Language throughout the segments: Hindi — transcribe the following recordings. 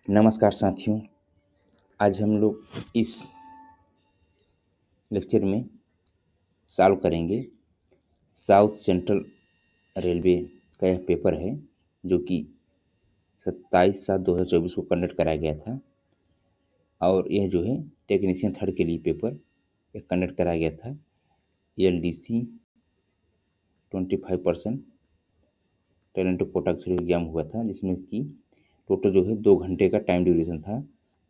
नमस्कार साथियों, आज हम लोग इस लेक्चर में सॉल्व करेंगे साउथ सेंट्रल रेलवे का यह पेपर है जो कि 27/7/2024 को कंडक्ट कराया गया था। और यह जो है टेक्नीशियन थर्ड के लिए पेपर यह कंडक्ट कराया गया था। LDC 25% talent quota through exam हुआ था, जिसमें कि टोटल जो है 2 घंटे का टाइम ड्यूरेशन था।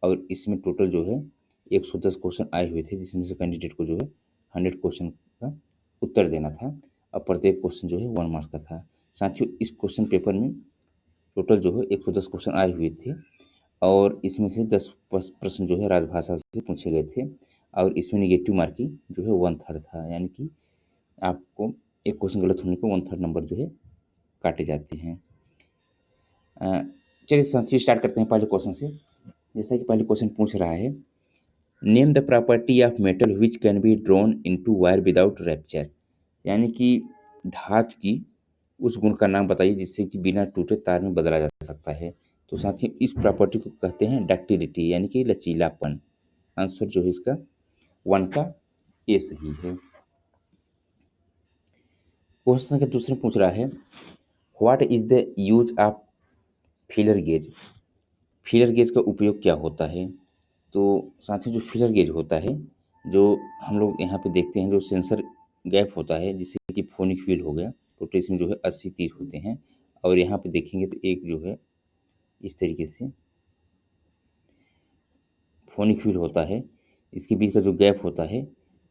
और इसमें टोटल जो है 110 क्वेश्चन आए हुए थे, जिसमें से कैंडिडेट को जो है 100 क्वेश्चन का उत्तर देना था और प्रत्येक क्वेश्चन जो है 1 मार्क्स का था। साथियों, इस क्वेश्चन पेपर में टोटल जो है 110 क्वेश्चन आए हुए थे और इसमें से 10 प्रश्न जो है राजभाषा से पूछे गए थे और इसमें निगेटिव मार्किंग जो है 1/3 था, यानी कि आपको एक क्वेश्चन गलत होने पर 1/3 नंबर जो है काटे जाते हैं। चलिए साथियों, स्टार्ट करते हैं पहले क्वेश्चन से। जैसा कि पहले क्वेश्चन पूछ रहा है, name the property of metal which can be drawn into wire without rapture, यानी कि धातु की उस गुण का नाम बताइए जिससे कि बिना टूटे तार में बदला जा सकता है। तो साथियों, इस प्रॉपर्टी को कहते हैं डक्टिलिटी, यानी कि लचीलापन। आंसर जो है इसका 1 का ए सही है। क्वेश्चन के दूसरे पूछ रहा है, what is the use of feeler gauge. Feeler gauge का उपयोग क्या होता है। तो साथियों, जो फीलर गेज होता है, जो हम लोग यहाँ पे देखते हैं, जो सेंसर गैप होता है, जिससे कि फोनिक व्हील हो गया, टोटल इसमें जो है 80 तीर होते हैं। और यहाँ पे देखेंगे तो एक जो है इस तरीके से फोनिक व्हील होता है, इसके बीच का जो गैप होता है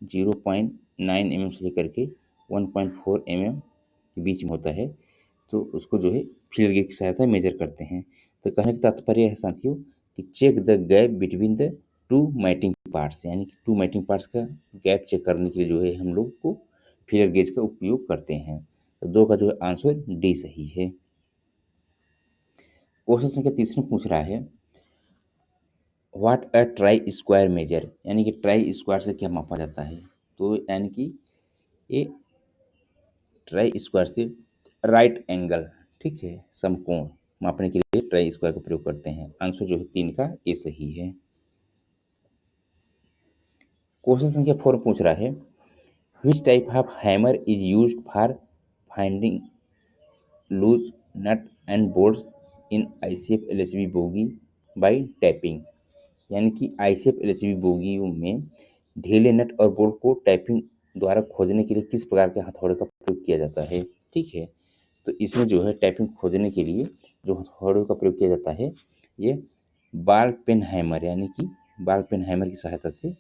0.9 mm से लेकर के 1.4 mm के बीच में होता है। तो उसको जो है फीलर गेज की सहायता मेजर करते हैं। तो कहने का तात्पर्य है साथियों कि check the gap between the 2 mating parts, यानी कि 2 मैटिंग पार्ट्स का गैप चेक करने के लिए जो है हम लोग को फीलर गेज का उपयोग करते हैं। तो 2 का जो है आंसर डी सही है। क्वेश्चन संख्या तीसरे पूछ रहा है, what a try square measure, यानी कि ट्राई स्क्वायर से क्या मापा जाता है। तो यानी कि ये ट्राई स्क्वायर से राइट एंगल, ठीक है, समकोण मापने के लिए ट्राई स्क्वायर का प्रयोग करते हैं। आंसर जो है 3 का ए सही है। क्वेश्चन संख्या 4 पूछ रहा है, which type of hammer is used for finding loose nut and bolts in ICF LHB bogie by tapping, यानी कि ICF LHB बोगियों में ढीले नट और बोल्ट को टैपिंग द्वारा खोजने के लिए किस प्रकार के हथौड़े का प्रयोग किया जाता है। ठीक है, तो इसमें जो है टैपिंग खोजने के लिए जो हथौड़े का प्रयोग किया जाता है, ये बॉल पेन हैमर, यानी कि बॉल पेन हैमर की सहायता से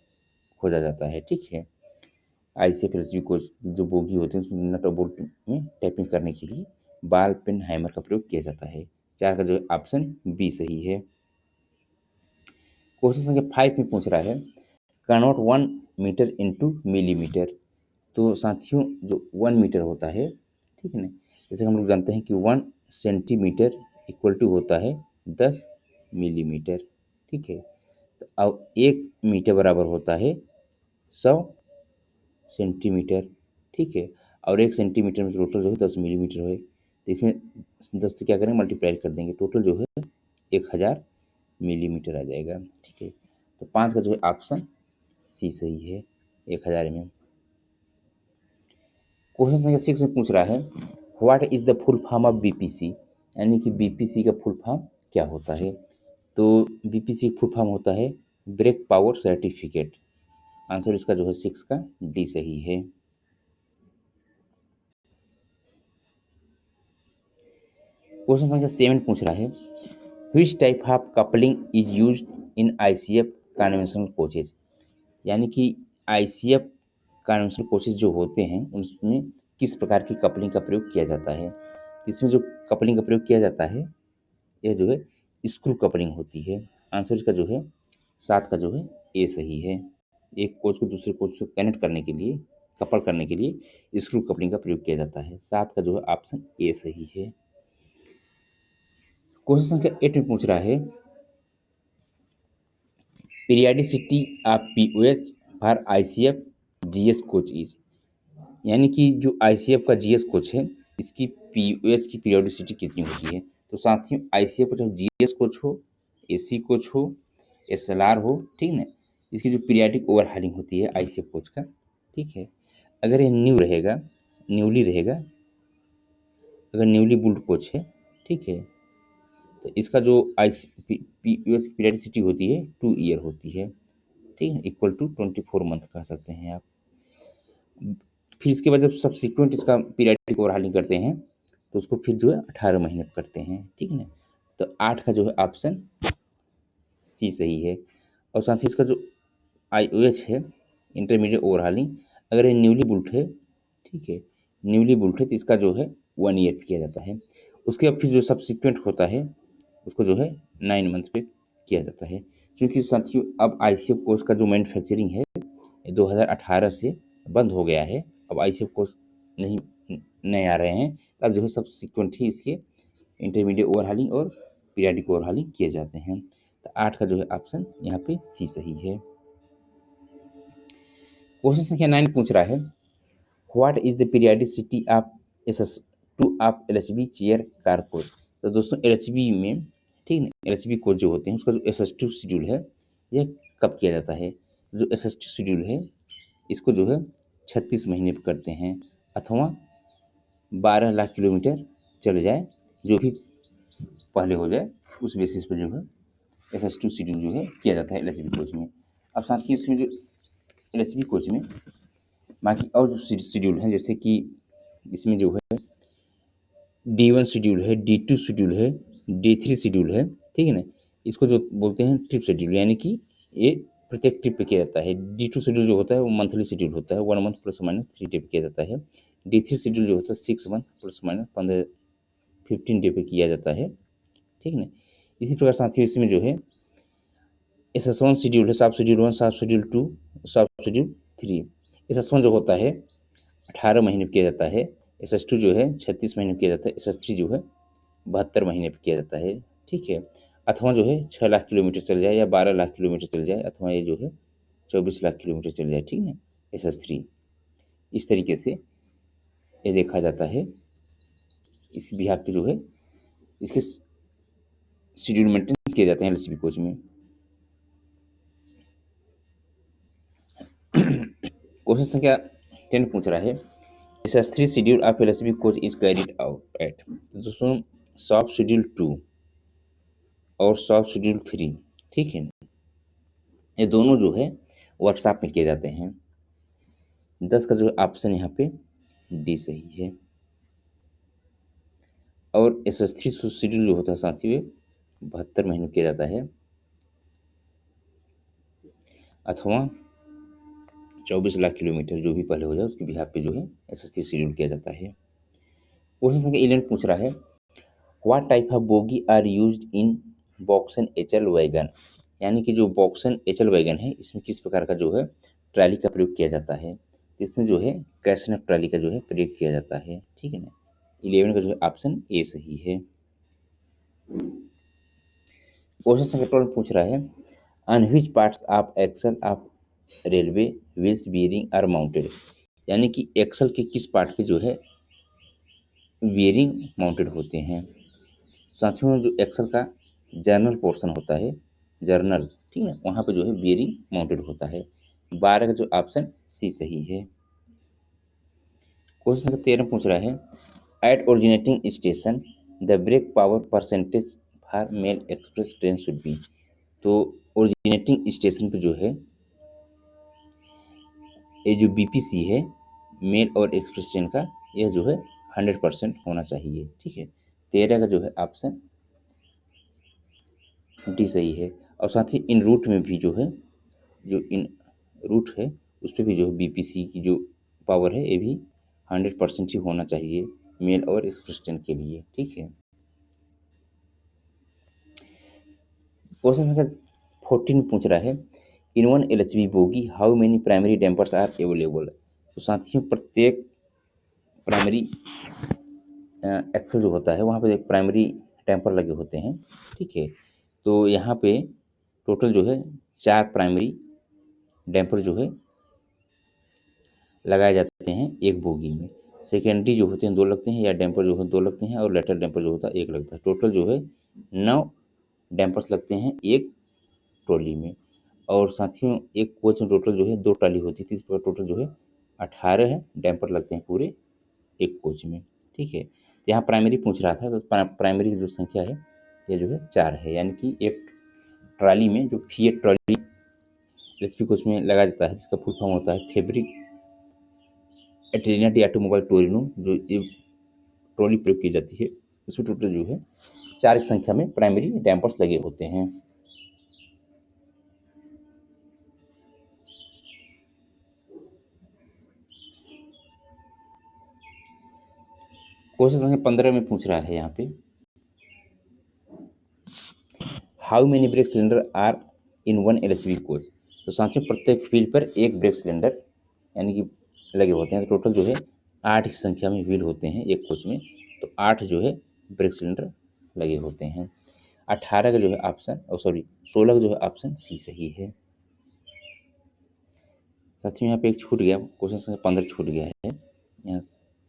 खोजा जाता है। ठीक है, ICF LHB को जो बोगी होते हैं उसमें नट और बोल्ट में टैपिंग करने के लिए बॉल पेन हैमर का प्रयोग किया जाता है। 4 का जो है ऑप्शन बी सही है। क्वेश्चन संख्या 5 में पूछ रहा है, कन्वर्ट 1 मीटर इंटू मिलीमीटर। तो साथियों, जो 1 मीटर होता है, ठीक है ना, जैसे हम लोग जानते हैं कि 1 सेंटीमीटर इक्वल टू होता है 10 मिलीमीटर। ठीक है, तो अब 1 मीटर बराबर होता है 100 सेंटीमीटर। ठीक है, और 1 सेंटीमीटर में टोटल जो है 10 मिलीमीटर है, तो इसमें 10 से क्या करेंगे, मल्टीप्लाई कर देंगे, टोटल जो है 1000 मिलीमीटर आ जाएगा। ठीक है, तो 5 का जो है ऑप्शन सी सही है, 1000 mm। क्वेश्चन संख्या 6 में पूछ रहा है, what is the full form of BPC, यानी कि BPC का फुल फॉर्म क्या होता है। तो BPC फुल फॉर्म होता है ब्रेक पावर सर्टिफिकेट। आंसर इसका जो है 6 का डी सही है। क्वेश्चन संख्या 7 पूछ रहा है, which type of coupling is used in ICF conventional coaches, यानी कि ICF कन्वेंशनल कोचेज जो होते हैं उसमें किस प्रकार की कपलिंग का प्रयोग किया जाता है। इसमें जो कपलिंग का प्रयोग किया जाता है यह जो है स्क्रू कपलिंग होती है। आंसर इसका जो है 7 का जो है ए सही है। एक कोच को दूसरे कोच से कनेक्ट करने के लिए, कपल करने के लिए स्क्रू कपलिंग का प्रयोग किया जाता है। 7 का जो है ऑप्शन ए सही है। क्वेश्चन संख्या 8 में पूछ रहा है, periodicity of POH for ICF GS coach is, यानी कि जो ICF का GS कोच है इसकी POH की पीरियडिसिटी कितनी होती है। तो साथियों, ICF का जो GS कोच हो AC कोच हो, SLR हो, ठीक ना, इसकी जो पीरियाडिक ओवरहालिंग होती है ICF कोच का, ठीक है। अगर ये न्यूली रहेगा, अगर न्यूली बुल्ड कोच है, ठीक है, तो इसका जो यूएस पीरियडिसिटी होती है 2 ईयर होती है, ठीक है, इक्वल टू 24 मंथ कह सकते हैं आप। फिर इसके बाद जब सब्सिक्वेंट इसका पीरियडिक ओवरहालिंग करते हैं तो उसको फिर जो है 18 महीने करते हैं, ठीक है ना। तो 8 का जो है ऑप्शन सी सही है। और साथ ही इसका जो IOH है, इंटरमीडिएट ओवरहालिंग, अगर ये न्यूली बुल्ट है, ठीक है, न्यूली बुल्ट है तो इसका जो है 1 ईयर किया जाता है। उसके बाद फिर जो सब्सिक्वेंट होता है उसको जो है 9 मंथ पे किया जाता है। क्योंकि साथियों अब ICF कोर्स का जो मैन्युफैक्चरिंग है 2018 से बंद हो गया है, अब ICF कोर्स नहीं आ रहे हैं, अब जो है सब्सिक्वेंट ही इसके इंटरमीडिएट ओवरहालिंग और पीरियडिक ओवरहालिंग किए जाते हैं। तो 8 का जो है ऑप्शन यहाँ पे सी सही है। क्वेश्चन संख्या 9 पूछ रहा है, what is the periodicity of SS2 of LHB chair car coach. तो दोस्तों LHB में, ठीक है, LHB कोच जो होते हैं उसका जो SS2 शेड्यूल है यह कब किया जाता है। जो SS2 शेड्यूल है इसको जो है 36 महीने पर करते हैं, अथवा 12 लाख किलोमीटर चले जाए, जो भी पहले हो जाए उस बेसिस पर जो है SS2 शेड्यूल जो है किया जाता है LHB कोच में। अब साथ ही उसमें जो LHB कोच में बाकी और जो शेड्यूल हैं, जैसे कि इसमें जो है D1 शेड्यूल है, D2 शेड्यूल है, D3 शेड्यूल है, ठीक है ना। इसको जो बोलते हैं ट्रिप शेड्यूल, यानी कि ये प्रत्येक ट्रिप पे किया जाता है। D2 शेड्यूल जो होता है वो मंथली शेड्यूल होता है, 1 मंथ प्लस माइनस 3 डे पे किया जाता है। D3 शेड्यूल जो होता है 6 मंथ प्लस माइनस 15 डे पे किया जाता है, ठीक है ना। इसी प्रकार साथियों इसमें जो है SS1 शेड्यूल है, सब शेड्यूल 1, सब शेड्यूल 2, सब शेड्यूल 3। SS1 जो होता है 18 महीने पे किया जाता है, SS2 जो है 36 महीने पे किया जाता है, SS3 जो है 72 महीने पे किया जाता है, ठीक है। अथवा जो है 6 लाख किलोमीटर चल जाए या 12 लाख किलोमीटर चल जाए, अथवा ये जो है 24 लाख किलोमीटर चल जाए, ठीक है, SS3। इस तरीके से ये देखा जाता है, इस बिहार के जो है इसके शेड्यूल मेंटेन किए जाते हैं LHB कोच में। क्वेश्चन संख्या 10 पूछ रहा है, SS3 schedule of LHB coach is carried out at. तो दोस्तों सॉफ्ट शेड्यूल 2 और सॉफ्ट शेड्यूल 3, ठीक है, ये दोनों जो है वर्कशॉप में किए जाते हैं। 10 का जो ऑप्शन यहाँ पे डी सही है। और SS3 शेड्यूल जो होता है साथियों 72 महीने किया जाता है, अथवा 24 लाख किलोमीटर जो भी पहले हो जाए उसके बिहाफ पे जो है SS3 शेड्यूल किया जाता है। क्वेश्चन संख्या 11 पूछ रहा है, what type of bogie are used in BOXN HL wagon. यानी कि जो बॉक्सन HL वैगन है इसमें किस प्रकार का जो है ट्राली का प्रयोग किया जाता है। तो इसमें जो है कैशनेप ट्राली का जो है प्रयोग किया जाता है, ठीक है ना। 11 का जो है ऑप्शन ए सही है। क्वेश्चन संख्या 12 पूछ रहा है, on which parts of axle of railway wheels bearing are mounted. यानी कि एक्सल के किस पार्ट पे जो है बियरिंग माउंटेड होते हैं। साथियों जो एक्सल का जर्नल पोर्शन होता है, जर्नल, ठीक है, वहाँ पे जो है बियरिंग माउंटेड होता है। 12 का जो ऑप्शन सी सही है। क्वेश्चन संख्या 13 पूछ रहा है, at originating station the brake power percentage for mail express train should be. तो ओरिजिनेटिंग स्टेशन पे जो है ये जो BPC है मेल और एक्सप्रेस ट्रेन का, यह जो है 100% होना चाहिए, ठीक है। 13 का जो है ऑप्शन डी सही है। और साथ ही इन रूट में भी जो है, जो इन रूट है उस पर भी जो है BPC की जो पावर है ये भी 100% ही होना चाहिए मेल और एक्सप्रेस ट्रेन के लिए, ठीक है। क्वेश्चन संख्या 14 पूछ रहा है, in one LHB bogie how many primary dampers are available. तो साथियों प्रत्येक प्राइमरी एक्सल जो होता है वहाँ पे एक प्राइमरी डैम्पर लगे होते हैं, ठीक है। तो यहाँ पे टोटल जो है 4 प्राइमरी डैम्पर जो है लगाए जाते हैं एक बोगी में। सेकेंडरी जो होते हैं 2 लगते हैं, या डैम्पर जो है 2 लगते हैं, और लेटर डैम्पर जो होता है 1 लगता है। टोटल जो है 9 डैम्पर्स लगते हैं एक ट्रॉली में। और साथियों एक कोच में टोटल जो है 2 ट्रॉली होती है, तो इस प्रकार टोटल जो है 18 डैम्पर लगते हैं पूरे एक कोच में। ठीक है, तो यहाँ प्राइमरी पूछ रहा था, तो प्राइमरी की जो संख्या है ये जो है 4 है, यानी कि एक ट्रॉली में जो फिएट ट्रॉली एलएसपी कोच में लगाया जाता है, जिसका फुल फॉर्म होता है फैब्रिक एटेलिना ऑटोमोबाइल टोरिनो, जो ये ट्रॉली प्रयोग की जाती है, उसमें टोटल जो है 4 की संख्या में प्राइमरी डैम्पर्स लगे होते हैं। क्वेश्चन संख्या 15 में पूछ रहा है यहाँ पे, how many brake cylinder are in one LSB coach. तो साथियों प्रत्येक व्हील पर एक ब्रेक सिलेंडर यानी कि लगे होते हैं, तो टोटल जो है 8 की संख्या में व्हील होते हैं एक कोच में, तो 8 जो है ब्रेक सिलेंडर लगे होते हैं। 18 का जो है ऑप्शन, और सॉरी 16 का जो है ऑप्शन सी सही है। साथियों यहाँ पे एक छूट गया, क्वेश्चन संख्या 15 छूट गया है, यहाँ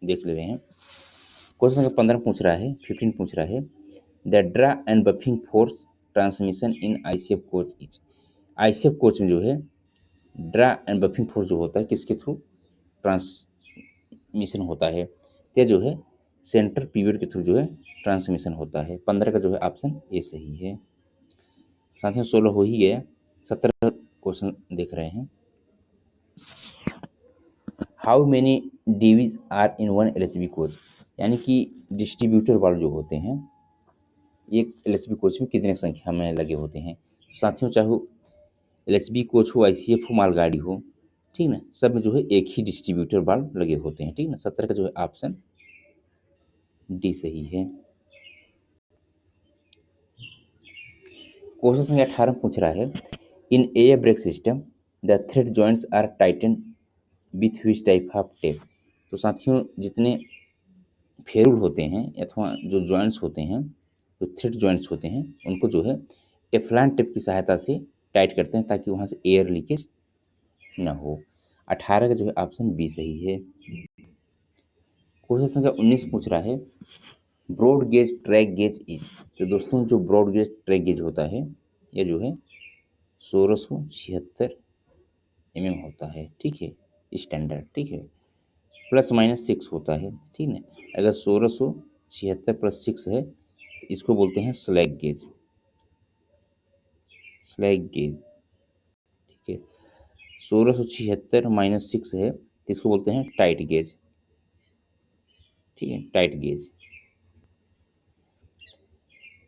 देख ले रहे हैं। क्वेश्चन संख्या 15 पूछ रहा है, 15 पूछ रहा है, the draw and buffing force transmission in ICF coach is. ICF coach में जो है ड्रा एंड बफिंग फोर्स जो होता है किसके थ्रू ट्रांसमिशन होता है, तो जो है सेंटर पीरियड के थ्रू जो है ट्रांसमिशन होता है। 15 का जो है ऑप्शन ए सही है। साथियों 16 हो ही गया, 17 क्वेश्चन देख रहे हैं। How many DVs are in one LSB coach, यानी कि डिस्ट्रीब्यूटर वाल्व जो होते हैं एक एलएसबी कोच में कितने संख्या में लगे होते हैं। साथियों चाहे एलएसबी कोच हो, आईसीएफ हो, मालगाड़ी हो, ठीक ना, सब में जो है एक ही डिस्ट्रीब्यूटर वाल्व लगे होते हैं। ठीक ना, 17 का जो है ऑप्शन डी सही है। क्वेश्चन संख्या 18 पूछ रहा है, in a brake system the thread joints are tighten with which type of tape. तो साथियों जितने फेरुल होते हैं अथवा जो जॉइंट्स होते हैं, जो थ्रेड जॉइंट्स होते हैं, उनको जो है टेफ्लॉन टेप की सहायता से टाइट करते हैं ताकि वहाँ से एयर लीकेज ना हो। 18 का जो है ऑप्शन बी सही है। क्वेश्चन संख्या 19 पूछ रहा है, broad gauge track gauge is. तो दोस्तों जो ब्रॉड गेज ट्रैक गेज होता है ये जो है 1676 होता है। ठीक है, स्टैंडर्ड, ठीक है, प्लस माइनस 6 होता है। ठीक है, अगर 1676 प्लस 6 है तो इसको बोलते हैं स्लैग गेज, स्लैग गेज। ठीक है, 1676 माइनस 6 है तो इसको बोलते हैं टाइट गेज। ठीक है, टाइट गेज।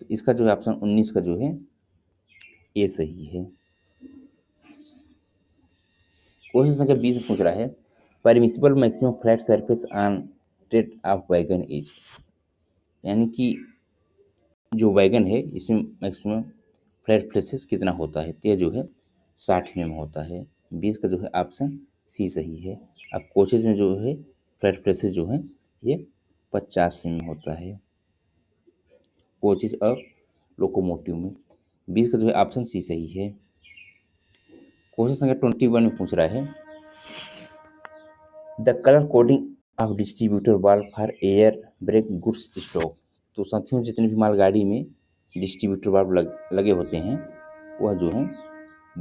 तो इसका जो है ऑप्शन 19 का जो है ये सही है। क्वेश्चन संख्या 20 में पूछ रहा है, permissible maximum flat surface on tread of wagon edge. यानी कि जो वैगन है इसमें मैक्सिमम फ्लैट प्लेसेस कितना होता है, तो यह जो है 60 में होता है। 20 का जो है ऑप्शन सी सही है। अब कोचेज में जो है फ्लैट प्लेसेस जो है ये 50 में होता है, कोचेज और लोकोमोटिव में। 20 का जो है ऑप्शन सी सही है। क्वेश्चन संख्या 21 में पूछ रहा है, the colour coding of distributor valve for air brake goods stock. तो साथियों जितने भी मालगाड़ी में डिस्ट्रीब्यूटर वाल्व लगे होते हैं वह जो है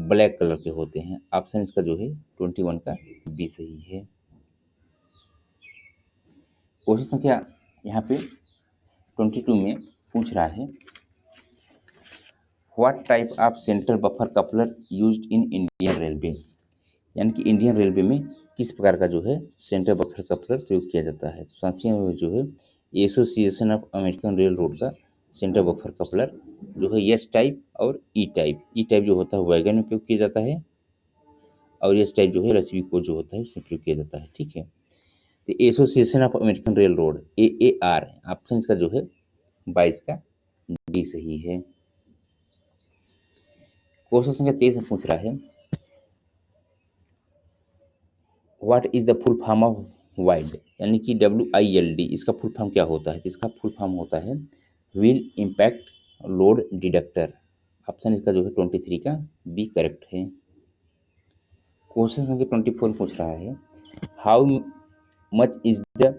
ब्लैक कलर के होते हैं। ऑप्शन इसका जो है 21 का बी सही है। क्वेश्चन संख्या यहाँ पे 22 में पूछ रहा है, what type of centre buffer coupler used in Indian railway. यानी कि इंडियन रेलवे में किस प्रकार का जो है सेंटर बफर कपलर प्रयोग किया जाता है। तो साथियों जो है association of American rail road का सेंटर बफर कपलर जो है एस टाइप और ई टाइप। ई टाइप जो होता है वैगन में प्रयोग किया जाता है और एस टाइप जो है एलएसबी को जो होता है उसमें प्रयोग किया जाता है। ठीक है, तो association of American rail road AAR option इसका जो है 22 का डी सही है। क्वेश्चन संख्या 23 में पूछ रहा है, what is the full form of wild. यानी कि WILD इसका फुल फॉर्म क्या होता है, तो इसका फुल फॉर्म होता है wheel impact load deductor. Option इसका जो है 23 का बी करेक्ट है। क्वेश्चन संख्या 24 पूछ रहा है, how much is the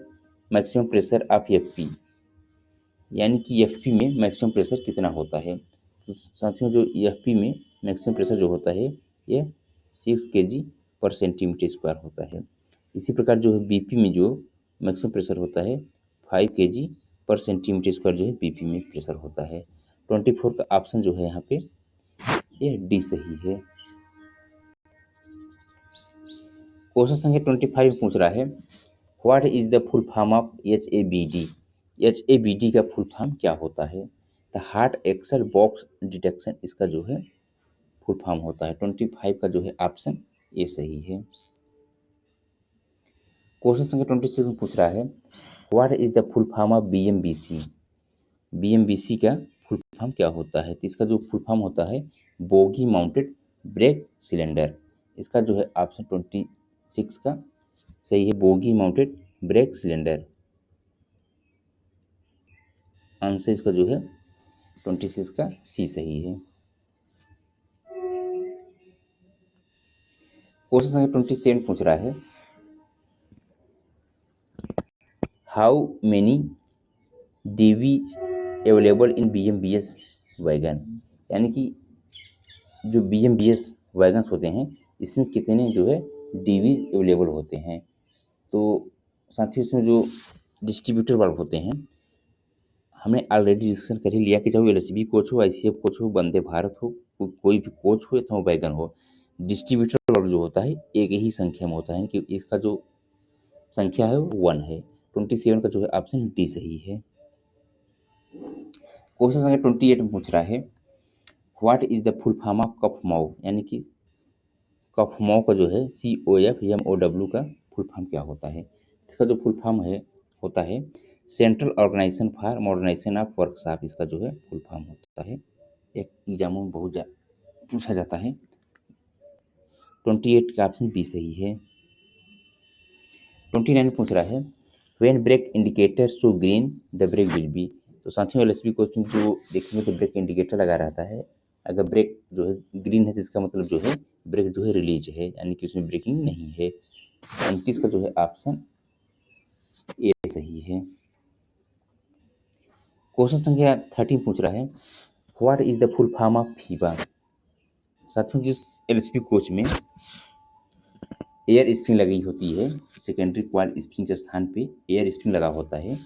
maximum pressure of FP। यानी कि FP में मैक्सिमम प्रेशर कितना होता है। तो साथियों जो एफपी में मैक्सिमम प्रेशर जो होता है ये 6 केजी पर सेंटीमीटर स्क्वायर होता है। इसी प्रकार जो है बीपी में जो मैक्सिमम प्रेशर होता है 5 केजी पर सेंटीमीटर स्क्वायर जो है बीपी में प्रेशर होता है। 24 का ऑप्शन जो है यहाँ पे ये डी सही है। क्वेश्चन संख्या 25 पूछ रहा है what is the full form of HABD। HABD का फुल फॉर्म क्या होता है? The heart axle box detection इसका जो है फुल फॉर्म होता है। 25 का जो है ऑप्शन ए सही है। क्वेश्चन संख्या 26 में पूछ रहा है what is the full form of BMBC। BMBC का फुल फॉर्म क्या होता है? तो इसका जो फुल फॉर्म होता है बोगी माउंटेड ब्रेक सिलेंडर। इसका जो है ऑप्शन 26 का सही है, bogie mounted brake cylinder. Answer इसका जो है 26 का सी सही है। क्वेश्चन संख्या 27 पूछ रहा है how many Divi's available in BMBS wagon. यानी कि जो BMBS वैगन्स होते हैं इसमें कितने जो है डीवीज अवेलेबल होते हैं। तो साथियों इसमें जो डिस्ट्रीब्यूटर वाल्व होते हैं हमने ऑलरेडी डिस्कशन कर ही लिया कि चाहे वो LHB कोच हो, ICF कोच हो, वंदे भारत हो, कोई भी कोच हो या वैगन हो, डिस्ट्रीब्यूटर वाल्व जो होता है एक ही संख्या में होता है कि इसका जो संख्या है वो 1 है। 27 का जो है ऑप्शन डी सही है। क्वेश्चन संख्या 28 में पूछ रहा है what is the full form of कफ माउ। यानी कि कफ माउ का जो है COFMOW का फुल फॉर्म क्या होता है? इसका जो फुल फॉर्म है होता है central organisation for modernisation of workshop. इसका जो है फुल फॉर्म होता है, एक एग्जामों में बहुत पूछा जाता है। 28 का ऑप्शन बी सही है। 29 पूछ रहा है when brake indicator show green the brake will be. तो साथियों LHB क्वेश्चन जो देखेंगे तो ब्रेक इंडिकेटर लगा रहता है, अगर ब्रेक जो है ग्रीन है तो इसका मतलब जो है ब्रेक जो है रिलीज है, यानी कि उसमें ब्रेकिंग नहीं है। 29 का जो है ऑप्शन ए सही है। क्वेश्चन संख्या 30 पूछ रहा है what is the full form of FIBA. साथियों जिस LHB कोच में एयर स्प्रिंग लगी होती है, सेकेंडरी क्वाल स्प्रिंग के स्थान पे एयर स्प्रिंग लगा होता है,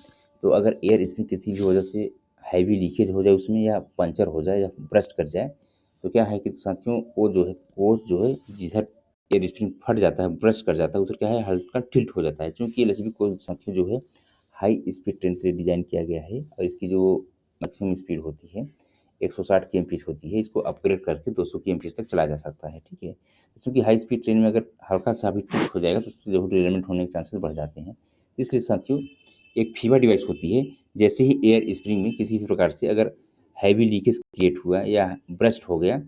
तो अगर एयर स्प्रिंग किसी भी वजह से हैवी लीकेज हो जाए उसमें या पंचर हो जाए या ब्रस्ट कर जाए तो क्या है कि साथियों वो जो है कोच जो है जिधर एयर स्प्रिंग फट जाता है ब्रस्ट कर जाता है उधर क्या है हल्का टिल्ट हो जाता है। क्योंकि LHB कोच साथियों जो है हाई स्पीड ट्रेन के लिए डिज़ाइन किया गया है और इसकी जो मैक्सिमम स्पीड होती है 160 kmph होती है, इसको अपग्रेड करके 200 kmph तक चलाया जा सकता है। ठीक है, क्योंकि हाई स्पीड ट्रेन में अगर हल्का सा भी टिल्ट हो जाएगा तो उससे जो डिरेलमेंट होने के चांसेस बढ़ जाते हैं। इसलिए साथियों एक फीवा डिवाइस होती है, जैसे ही एयर स्प्रिंग में किसी भी प्रकार से अगर हैवी लीकेज क्रिएट हुआ या ब्रस्ट हो गया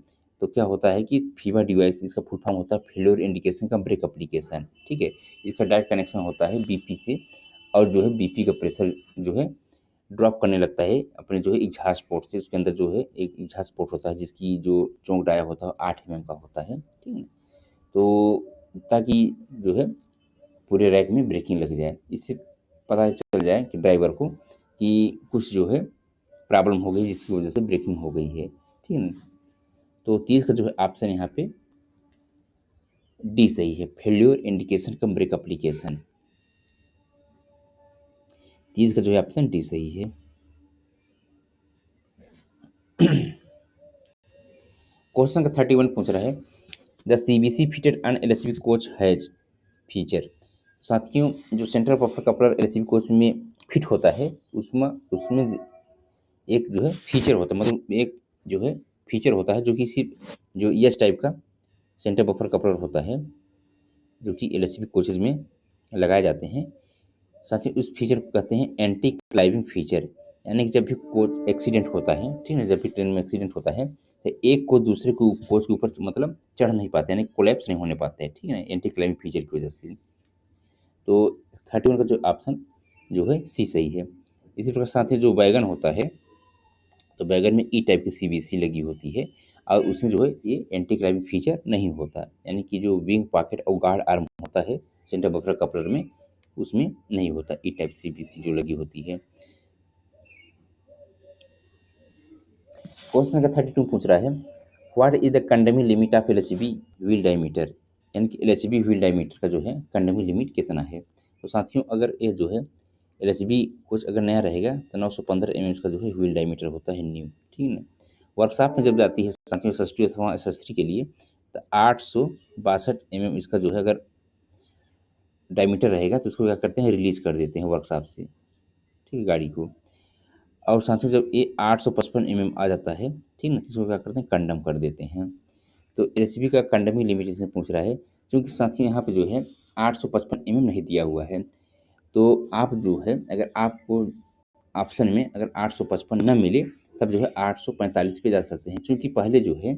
तो क्या होता है कि फीवा डिवाइस इसका फुल फॉर्म होता है फेल्योर इंडिकेशन का ब्रेक एप्लीकेशन। ठीक है, इसका डायरेक्ट कनेक्शन होता है BP से और जो है BP का प्रेशर जो है ड्रॉप करने लगता है अपने जो है एग्जॉस्ट पोर्ट से। उसके अंदर जो है एक एग्जॉस्ट पोर्ट होता है जिसकी जो चोंक डाया होता है 8 mm का होता है। ठीक है, तो ताकि जो है पूरे रैक में ब्रेकिंग लग जाए, इससे पता चल जाए कि ड्राइवर को कि कुछ जो है प्रॉब्लम हो गई जिसकी वजह से ब्रेकिंग हो गई है। ठीक है ना, तो 30 का जो है ऑप्शन यहाँ पे डी सही है, फेल्योर इंडिकेशन कम ब्रेक एप्लीकेशन। 30 का जो है ऑप्शन डी सही है। क्वेश्चन का 31 पूछ रहा है the CBC fitted on LHB coach has feature. साथियों जो central buffer coupler LHB coach में फिट होता है उसमें उसमें एक जो है फीचर होता है, मतलब एक जो है फीचर होता है जो कि सिर्फ जो ES टाइप का सेंटर बफर कपलर होता है जो कि LHB कोचेज में लगाए जाते हैं। साथ ही उस फीचर को कहते हैं एंटी क्लाइविंग फीचर। यानी कि जब भी कोच एक्सीडेंट होता है, ठीक है, जब भी ट्रेन में एक्सीडेंट होता है तो एक को दूसरे को कोच के ऊपर मतलब चढ़ नहीं पाते, यानी कोलैप्स नहीं होने पाते हैं। ठीक है ना, एंटी क्लाइविंग फीचर की वजह से। तो 31 का जो ऑप्शन जो है सी सही है। इसी प्रकार साथ ही जो वैगन होता है तो वैगन में ई टाइप की CBC लगी होती है और उसमें जो है ये एंटी क्लाइविंग फीचर नहीं होता, यानी कि जो विंग पॉकेट और गार्ड आर्म होता है सेंटर बफर कपलर में उसमें नहीं होता ई टाइप CBC जो लगी होती है। क्वेश्चन नंबर 32 पूछ रहा है, what is the condemning limit of LHB wheel diameter, यानी कि एलएचबी व्हील डायमीटर का जो है कंडमी लिमिट कितना है। तो साथियों अगर ये जो है एलएचबी कुछ अगर नया रहेगा तो 915 का जो है व्हील डायमीटर होता है न्यू, ठीक है ना। वर्कशॉप में जब जाती है साथियों सस्ती अथवा एसेसरी के लिए तो 862 इसका जो है अगर डायमीटर रहेगा तो इसको क्या करते हैं रिलीज कर देते हैं वर्कशॉप से, ठीक है, गाड़ी को। और साथियों जब ये 855 आ जाता है, ठीक ना, तो इसको क्या करते हैं कंडम कर देते हैं। तो एलएचबी का कंडम ही लिमिट इसमें पूछ रहा है, क्योंकि साथियों यहाँ पे जो है 855 नहीं दिया हुआ है। तो आप जो है अगर आपको ऑप्शन में अगर 855 न मिले तब जो है 845 पे जा सकते हैं, क्योंकि पहले जो है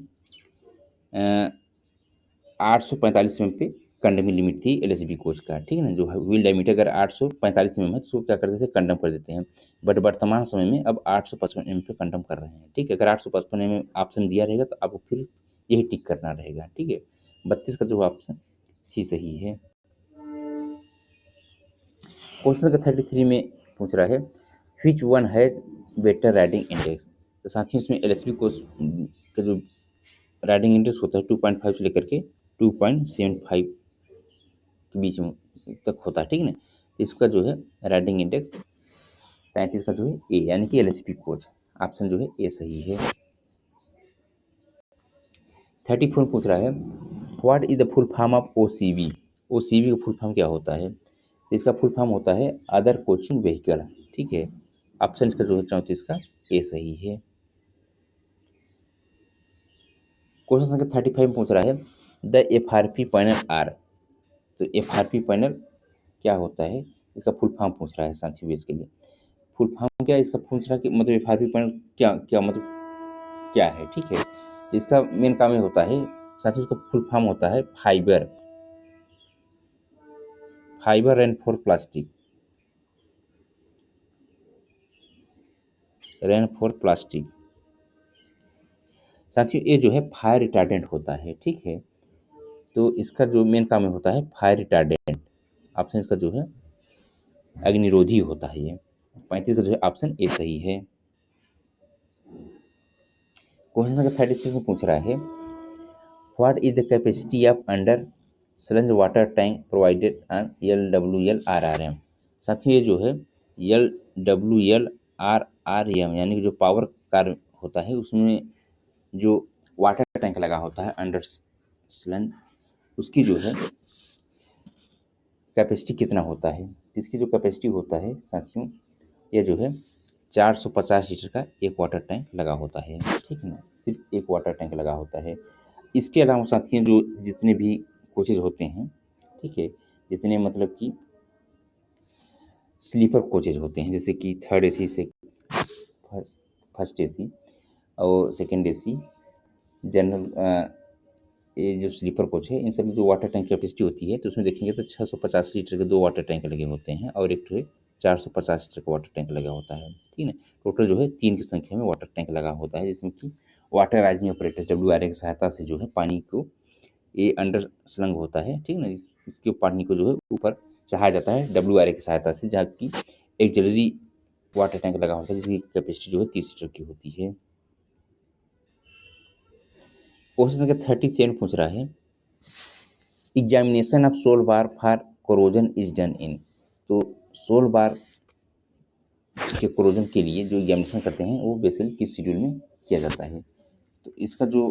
845 पे कंडम लिमिट थी एलएचबी कोच का, ठीक है ना। जो व्हील डायमीटर अगर 845 है तो उसको क्या करते थे कंडम कर देते हैं। बट वर्तमान समय में अब 855 पे कंडम कर रहे हैं, ठीक है। अगर 855 ऑप्शन दिया रहेगा तो आपको फिर यही टिक करना रहेगा, ठीक है। 32 का जो ऑप्शन सी सही है। क्वेश्चन नंबर 33 में पूछ रहा है, which one has better riding index. तो साथियों इसमें एलएचबी कोच का जो राइडिंग इंडेक्स होता है 2.5 से लेकर के 2.75 के बीच में तक होता है, ठीक है ना। तो इसका जो है राइडिंग इंडेक्स 33 का जो है ए, यानी कि एलएचबी कोच, ऑप्शन जो है ए सही है। 34 पूछ रहा है, what is the full form of OCB. OCB का फुल फॉर्म क्या होता है। तो इसका फुल फॉर्म होता है अदर कोचिंग व्हीकल, ठीक है। ऑप्शन इसका जो है 34 का ए सही है। क्वेश्चन संख्या 35 पूछ रहा है, द एफआरपी पैनल आर। तो एफआरपी पैनल क्या होता है, इसका फुल फॉर्म पूछ रहा है साथियों इसके लिए। फुल फॉर्म क्या है इसका पूछ रहा है कि मतलब एफआरपी पैनल क्या क्या मतलब क्या है, ठीक है। तो इसका मेन काम ये होता है साथियों, इसका फुल फॉर्म होता है fibre fibre rain for plastic, rain for plastic. साथियों ये जो है फायर रिटार्डेंट होता है, ठीक है। तो इसका जो मेन काम होता है फायर रिटार्डेंट, ऑप्शन इसका जो है अग्निरोधी होता है ये। 35 का जो है ऑप्शन ए सही है। क्वेश्चन नंबर 36 में पूछ रहा है, what is the capacity of underslung water tank provided on LWLRRM। साथियों ये जो है LWLRRM यानी कि जो पावर कार होता है उसमें जो वाटर टैंक लगा होता है अंडर स्लंज, उसकी जो है कैपेसिटी कितना होता है। इसकी जो कैपेसिटी होता है साथियों ये जो है 450 लीटर का एक वाटर टैंक लगा होता है, ठीक है ना। सिर्फ एक वाटर टैंक लगा होता है। इसके अलावा साथियों जो जितने भी कोचेज होते हैं, ठीक है, जितने मतलब कि स्लीपर कोचेज होते हैं जैसे कि थर्ड एसी से फर्स्ट एसी और सेकंड एसी जनरल, ये जो स्लीपर कोच है इन सब में जो वाटर टैंक कैपेसिटी होती है तो उसमें देखेंगे तो 650 लीटर के 2 वाटर टैंक लगे होते हैं और एक जो है 450 लीटर का वाटर टैंक लगा होता है, ठीक है। टोटल जो है 3 की संख्या में वाटर टैंक लगा होता है, जिसमें कि वाटर राइजिंग ऑपरेटर WRA की सहायता से जो है पानी को ये अंडर स्लंग होता है, ठीक है ना। इसके पानी को जो है ऊपर चढ़ाया जाता है WRA की सहायता से, जबकि एक जल्दी वाटर टैंक लगा होता है जिसकी कैपेसिटी जो है 30 लीटर की होती है। क्वेश्चन संख्या 37 पूछ रहा है, examination of sole bar for corrosion is done in. तो सोल बार के कोरोजन के लिए जो एग्जामिनेशन करते हैं वो बेसिकली किस शेड्यूल में किया जाता है। तो इसका जो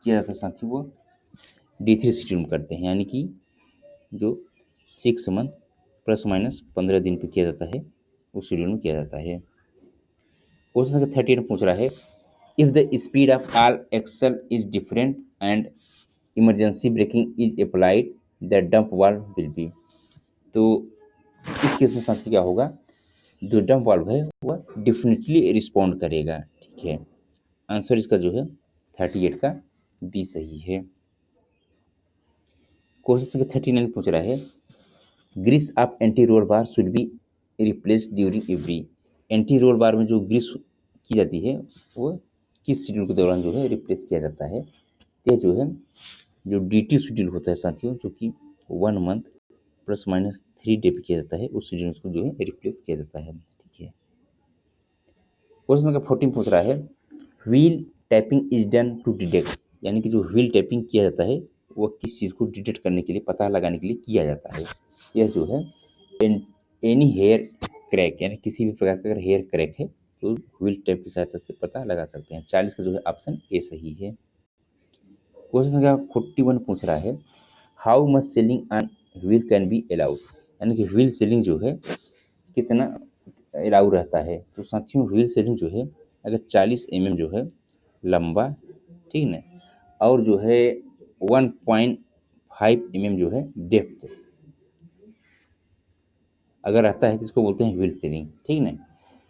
किया जाता है साथी वो D3 शेड्यूल में करते हैं, यानी कि जो 6 मंथ प्लस माइनस 15 दिन पे किया जाता है उस शेड्यूल में किया जाता है। क्वेश्चन संख्या 38 पूछ रहा है, if the speed of all axle is different and emergency braking is applied the dump valve will be. तो इस केस में साथी क्या होगा, जो डंप वाल्व है वह डेफिनेटली रिस्पॉन्ड करेगा, ठीक है। आंसर इसका जो है 38 का बी सही है। क्वेश्चन संख्या 39 पूछ रहा है, grease of anti roll bar should be replace during every. Anti roll bar में जो ग्रीस की जाती है वो किस शेड्यूल के दौरान जो है रिप्लेस किया जाता है। ये जो है जो DT शेड्यूल होता है साथियों, जो कि 1 मंथ प्लस माइनस 3 डे पे किया जाता है, उस शेड्यूल को जो है रिप्लेस किया जाता है, ठीक है। क्वेश्चन नंबर 14 पूछ रहा है, wheel tapping is done to detect, यानी कि जो व्हील टैपिंग किया जाता है वो किस चीज़ को डिटेक्ट करने के लिए, पता लगाने के लिए किया जाता है। यह जो है एनी हेयर क्रैक, यानी किसी भी प्रकार का अगर हेयर क्रैक है तो व्हील टैप की सहायता से पता लगा सकते हैं। 40 का जो है ऑप्शन ए सही है। क्वेश्चन संख्या 41 पूछ रहा है how much selling on wheel can be allowed, यानी कि व्हील सेलिंग जो है कितना अलाउ रहता है। तो साथियों व्हील सेलिंग जो है अगर 40 जो है लंबा, ठीक ना, और जो है 1.5 जो है डेप्थ अगर रहता है, किसको बोलते हैं व्हील सेलिंग, ठीक ना।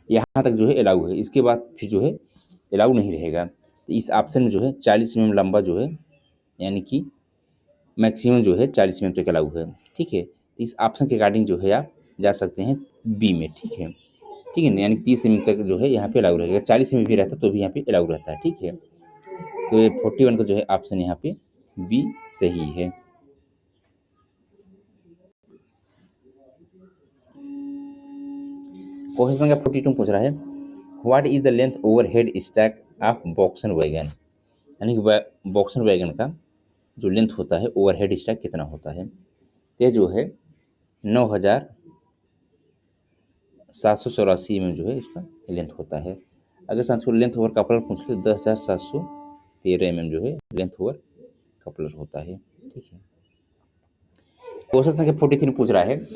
यहाँ तक जो है अलाउ है, इसके बाद फिर जो है अलाउ नहीं रहेगा। तो इस ऑप्शन में जो है 40 लंबा जो है, यानी कि मैक्सिमम जो है 40 तक अलाउ है, ठीक है। तो इस ऑप्शन के अकॉर्डिंग जो है आप जा सकते हैं बी में, ठीक है, ठीक है ना, यानी 30 तक जो है यहाँ पे अलाउ रहेगा। 40 भी रहता तो भी यहाँ पे अलाउ रहता है, ठीक है। तो ये 41 का जो है ऑप्शन यहाँ पे बी सही है। क्वेश्चन संख्या 42 पूछ रहा है what is the length over head stack of BOXN wagon, यानी कि बॉक्सन वैगन का जो लेंथ होता है ओवर हेड स्टैक कितना होता है। ये जो है 9,784 जो है इसका लेंथ होता है। अगर साथियों लेंथ ओवर कपलर पूछ ले 10,713 जो है लेंथ ओवर कपलर होता है, ठीक है। क्वेश्चन संख्या 43 पूछ रहा है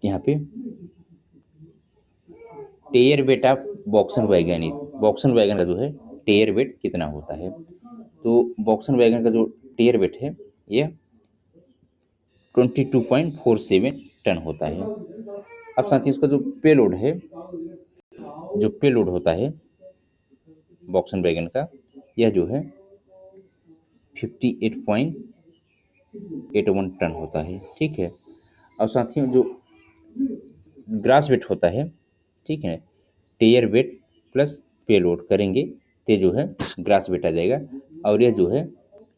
यहाँ पे टेयर weight of BOXN wagon is, BOXN wagon का जो है टेयर वेट कितना होता है। तो बॉक्सन वैगन का जो टेयर वेट है यह 22.47 टन होता है। अब साथ ही इसका जो पेलोड है, जो पेलोड होता है बॉक्सन वैगन का, यह जो है 58.81 टन होता है, ठीक है। और साथ ही जो ग्रास वेट होता है, ठीक है, टेयर वेट प्लस पेलोड करेंगे तो जो है ग्रास वेट आ जाएगा, और यह जो है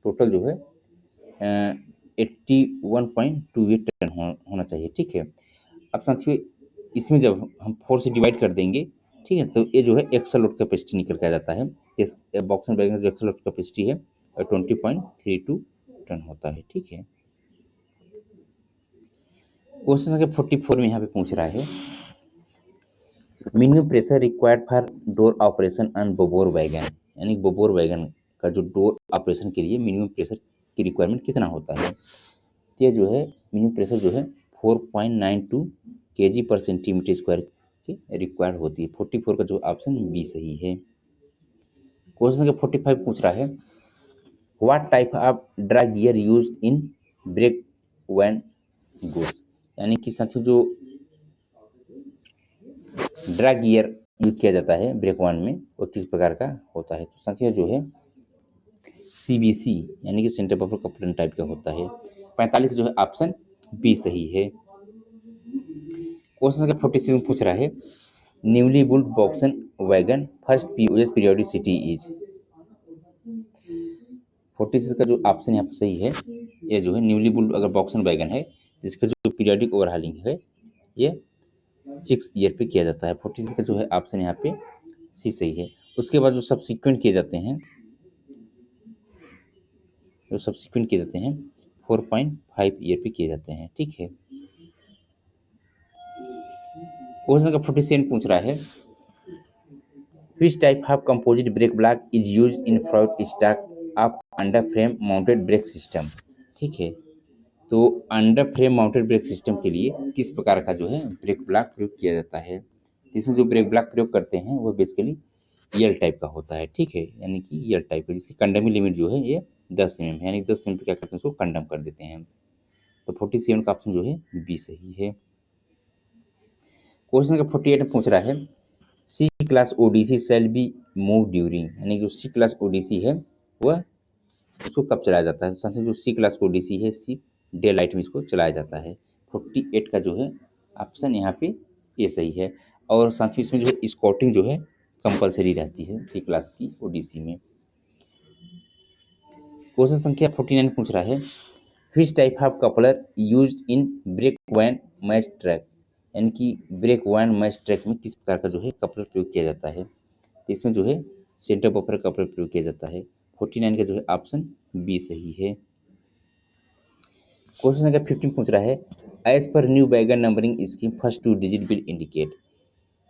टोटल जो है 81.28 टन होना चाहिए, ठीक है। अब साथियों इसमें जब हम 4 से डिवाइड कर देंगे, ठीक है, तो ये जो है एक्सल लोड कैपेसिटी निकल के आ जाता है। इस बॉक्स बैग में जो एक्सल लोड कैपेसिटी है 20.32 टन होता है, ठीक है। क्वेश्चन संख्या 44 में यहाँ पे पूछ रहा है minimum pressure required for door operation on BOBR wagon, यानी बोबोर वैगन का जो डोर ऑपरेशन के लिए मिनिमम प्रेशर की रिक्वायरमेंट कितना होता है। ये जो है मिनिमम प्रेशर जो है 4.92 kg पर सेंटीमीटर स्क्वायर की रिक्वायर्ड होती है। 44 का जो ऑप्शन बी सही है। क्वेश्चन संख्या 45 पूछ रहा है what type of dry gear use in brake van goods, यानी कि साथियों जो ड्रैग गियर यूज किया जाता है ब्रेक वन में वो किस प्रकार का होता है। तो साथियों जो है सीबीसी, यानी कि सेंटर बफर कपलन टाइप का होता है। 45 जो है ऑप्शन बी सही है। क्वेश्चन संख्या 46 में पूछ रहा है newly built BOXN wagon first POS periodicity is. 46 का जो ऑप्शन यहाँ पर सही है, ये जो है न्यूली बुल्ड अगर बॉक्सन वैगन है जिसका जो पीरियोडिक ओवरहालिंग है ये 6 ईयर पे किया जाता है। 46 का जो है ऑप्शन यहाँ पे सी सही है। उसके बाद जो सब्सिक्वेंट किए जाते हैं, जो सब्सिक्वेंट किए जाते हैं 4.5 ईयर पे किए जाते हैं, ठीक है। क्वेश्चन का 47 पूछ रहा है which type of composite brake block is use in front stock of under frame mounted brake system, ठीक है। तो under frame mounted brake system के लिए किस प्रकार का जो है ब्रेक ब्लॉक प्रयोग किया जाता है। इसमें जो ब्रेक ब्लॉक प्रयोग करते हैं वो बेसिकली यल टाइप का होता है, ठीक है, यानी कि यल टाइप का, जिसकी कंडमिंग लिमिट जो है ये 10 है, यानी 10 पे क्या करते हैं उसको कंडम कर देते हैं। तो 47 का ऑप्शन जो है बी सही है। क्वेश्चन का 48 में पूछ रहा है C class ODC shall be move during, यानी जो सी क्लास ओडीसी है वह उसको कब चलाया जाता है। साथ ही जो सी क्लास ओडीसी है सी डे लाइट में इसको चलाया जाता है। 48 का जो है ऑप्शन यहाँ पे ये सही है। और साथ ही इसमें जो है स्कॉटिंग जो है कंपलसरी रहती है सी क्लास की ओडीसी में। क्वेश्चन संख्या 49 पूछ रहा है which type of coupler use in brake van match track, यानी कि ब्रेक वैन मैच ट्रैक में किस प्रकार का जो है कपलर प्रयोग किया जाता है। तो इसमें जो है सेंटर बफर का प्रयोग किया जाता है। 49 का जो है ऑप्शन बी सही है। क्वेश्चन नंबर 15 पूछ रहा है, एज पर न्यू बैगन numbering scheme first two digit will indicate,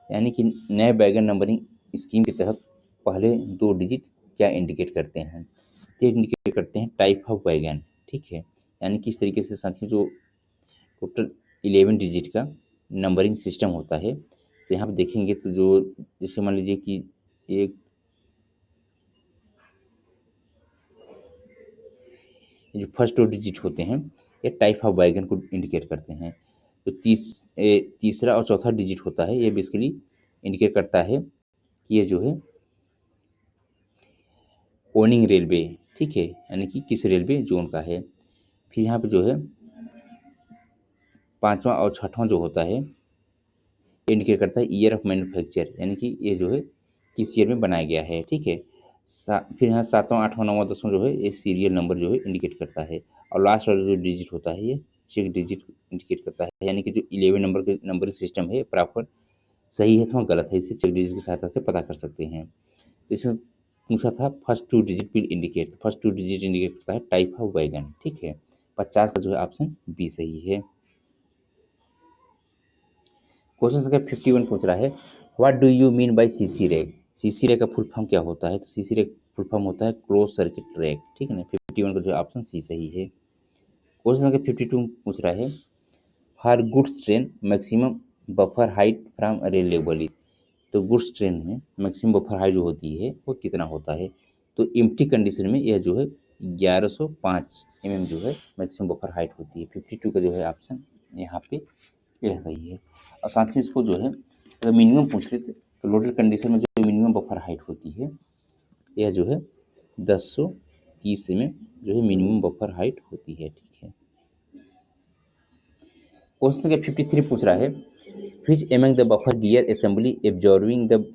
यानी कि नए बैगन नंबरिंग स्कीम के तहत पहले 2 डिजिट क्या इंडिकेट करते हैं? तो इंडिकेट करते हैं टाइप ऑफ बैगन, ठीक है। यानी कि इस तरीके से साथियों जो टोटल 11 डिजिट का नंबरिंग सिस्टम होता है, तो यहाँ पे देखेंगे तो जो जैसे मान लीजिए कि एक जो फर्स्ट 2 डिजिट होते हैं ये टाइप ऑफ बैगन को इंडिकेट करते हैं। तो तीसरा और चौथा डिजिट होता है, ये बेसिकली इंडिकेट करता है कि ये जो है ओनिंग रेलवे, ठीक है, यानी कि किस रेलवे जोन का है। फिर यहाँ पे जो है पाँचवां और छठवां जो होता है इंडिकेट करता है ईयर ऑफ मैन्युफैक्चर, यानी कि ये जो है किस ईयर में बनाया गया है, ठीक है। फिर यहाँ सातवां आठवां नौवां दसवां जो है ये सीरियल नंबर जो है इंडिकेट करता है। और लास्ट वाला जो डिजिट होता है ये 6 डिजिट इंडिकेट करता है, यानी कि जो 11 नंबर के नंबरिंग सिस्टम है प्रॉपर सही है अथवा गलत है, इसे 6 डिजिट की सहायता से पता कर सकते हैं। तो इसमें पूछा था first 2 digit will indicate, first 2 digit indicate करता है टाइप ऑफ वैगन, ठीक है। 50 का जो है ऑप्शन बी सही है। क्वेश्चन संख्या 51 पूछ रहा है, what do you mean by CC rack? CC rack का फुल फॉर्म क्या होता है? तो सीसी रैक फुल फॉर्म होता है क्लोज सर्किट रैक, ठीक है ना। 51 का जो ऑप्शन सी सही है। क्वेश्चन संख्या 52 पूछ रहा है, हर goods train maximum buffer height from rail level is. तो गुड्स ट्रेन में मैक्सिमम बफर हाइट जो होती है वो कितना होता है? तो एम्प्टी कंडीशन में यह जो है 1105 जो है मैक्सिमम बफर हाइट होती है। 52 का जो है ऑप्शन यहाँ पे यह सही है। और साथ ही इसको जो है अगर मिनिमम पूछ लेते तो लोडेड कंडीशन में जो मिनिमम बफर हाइट होती है यह जो है 1030 जो है मिनिमम बफर हाइट होती है, ठीक है। क्वेश्चन नंबर 53 पूछ रहा है, which among the buffer gear assembly absorbing the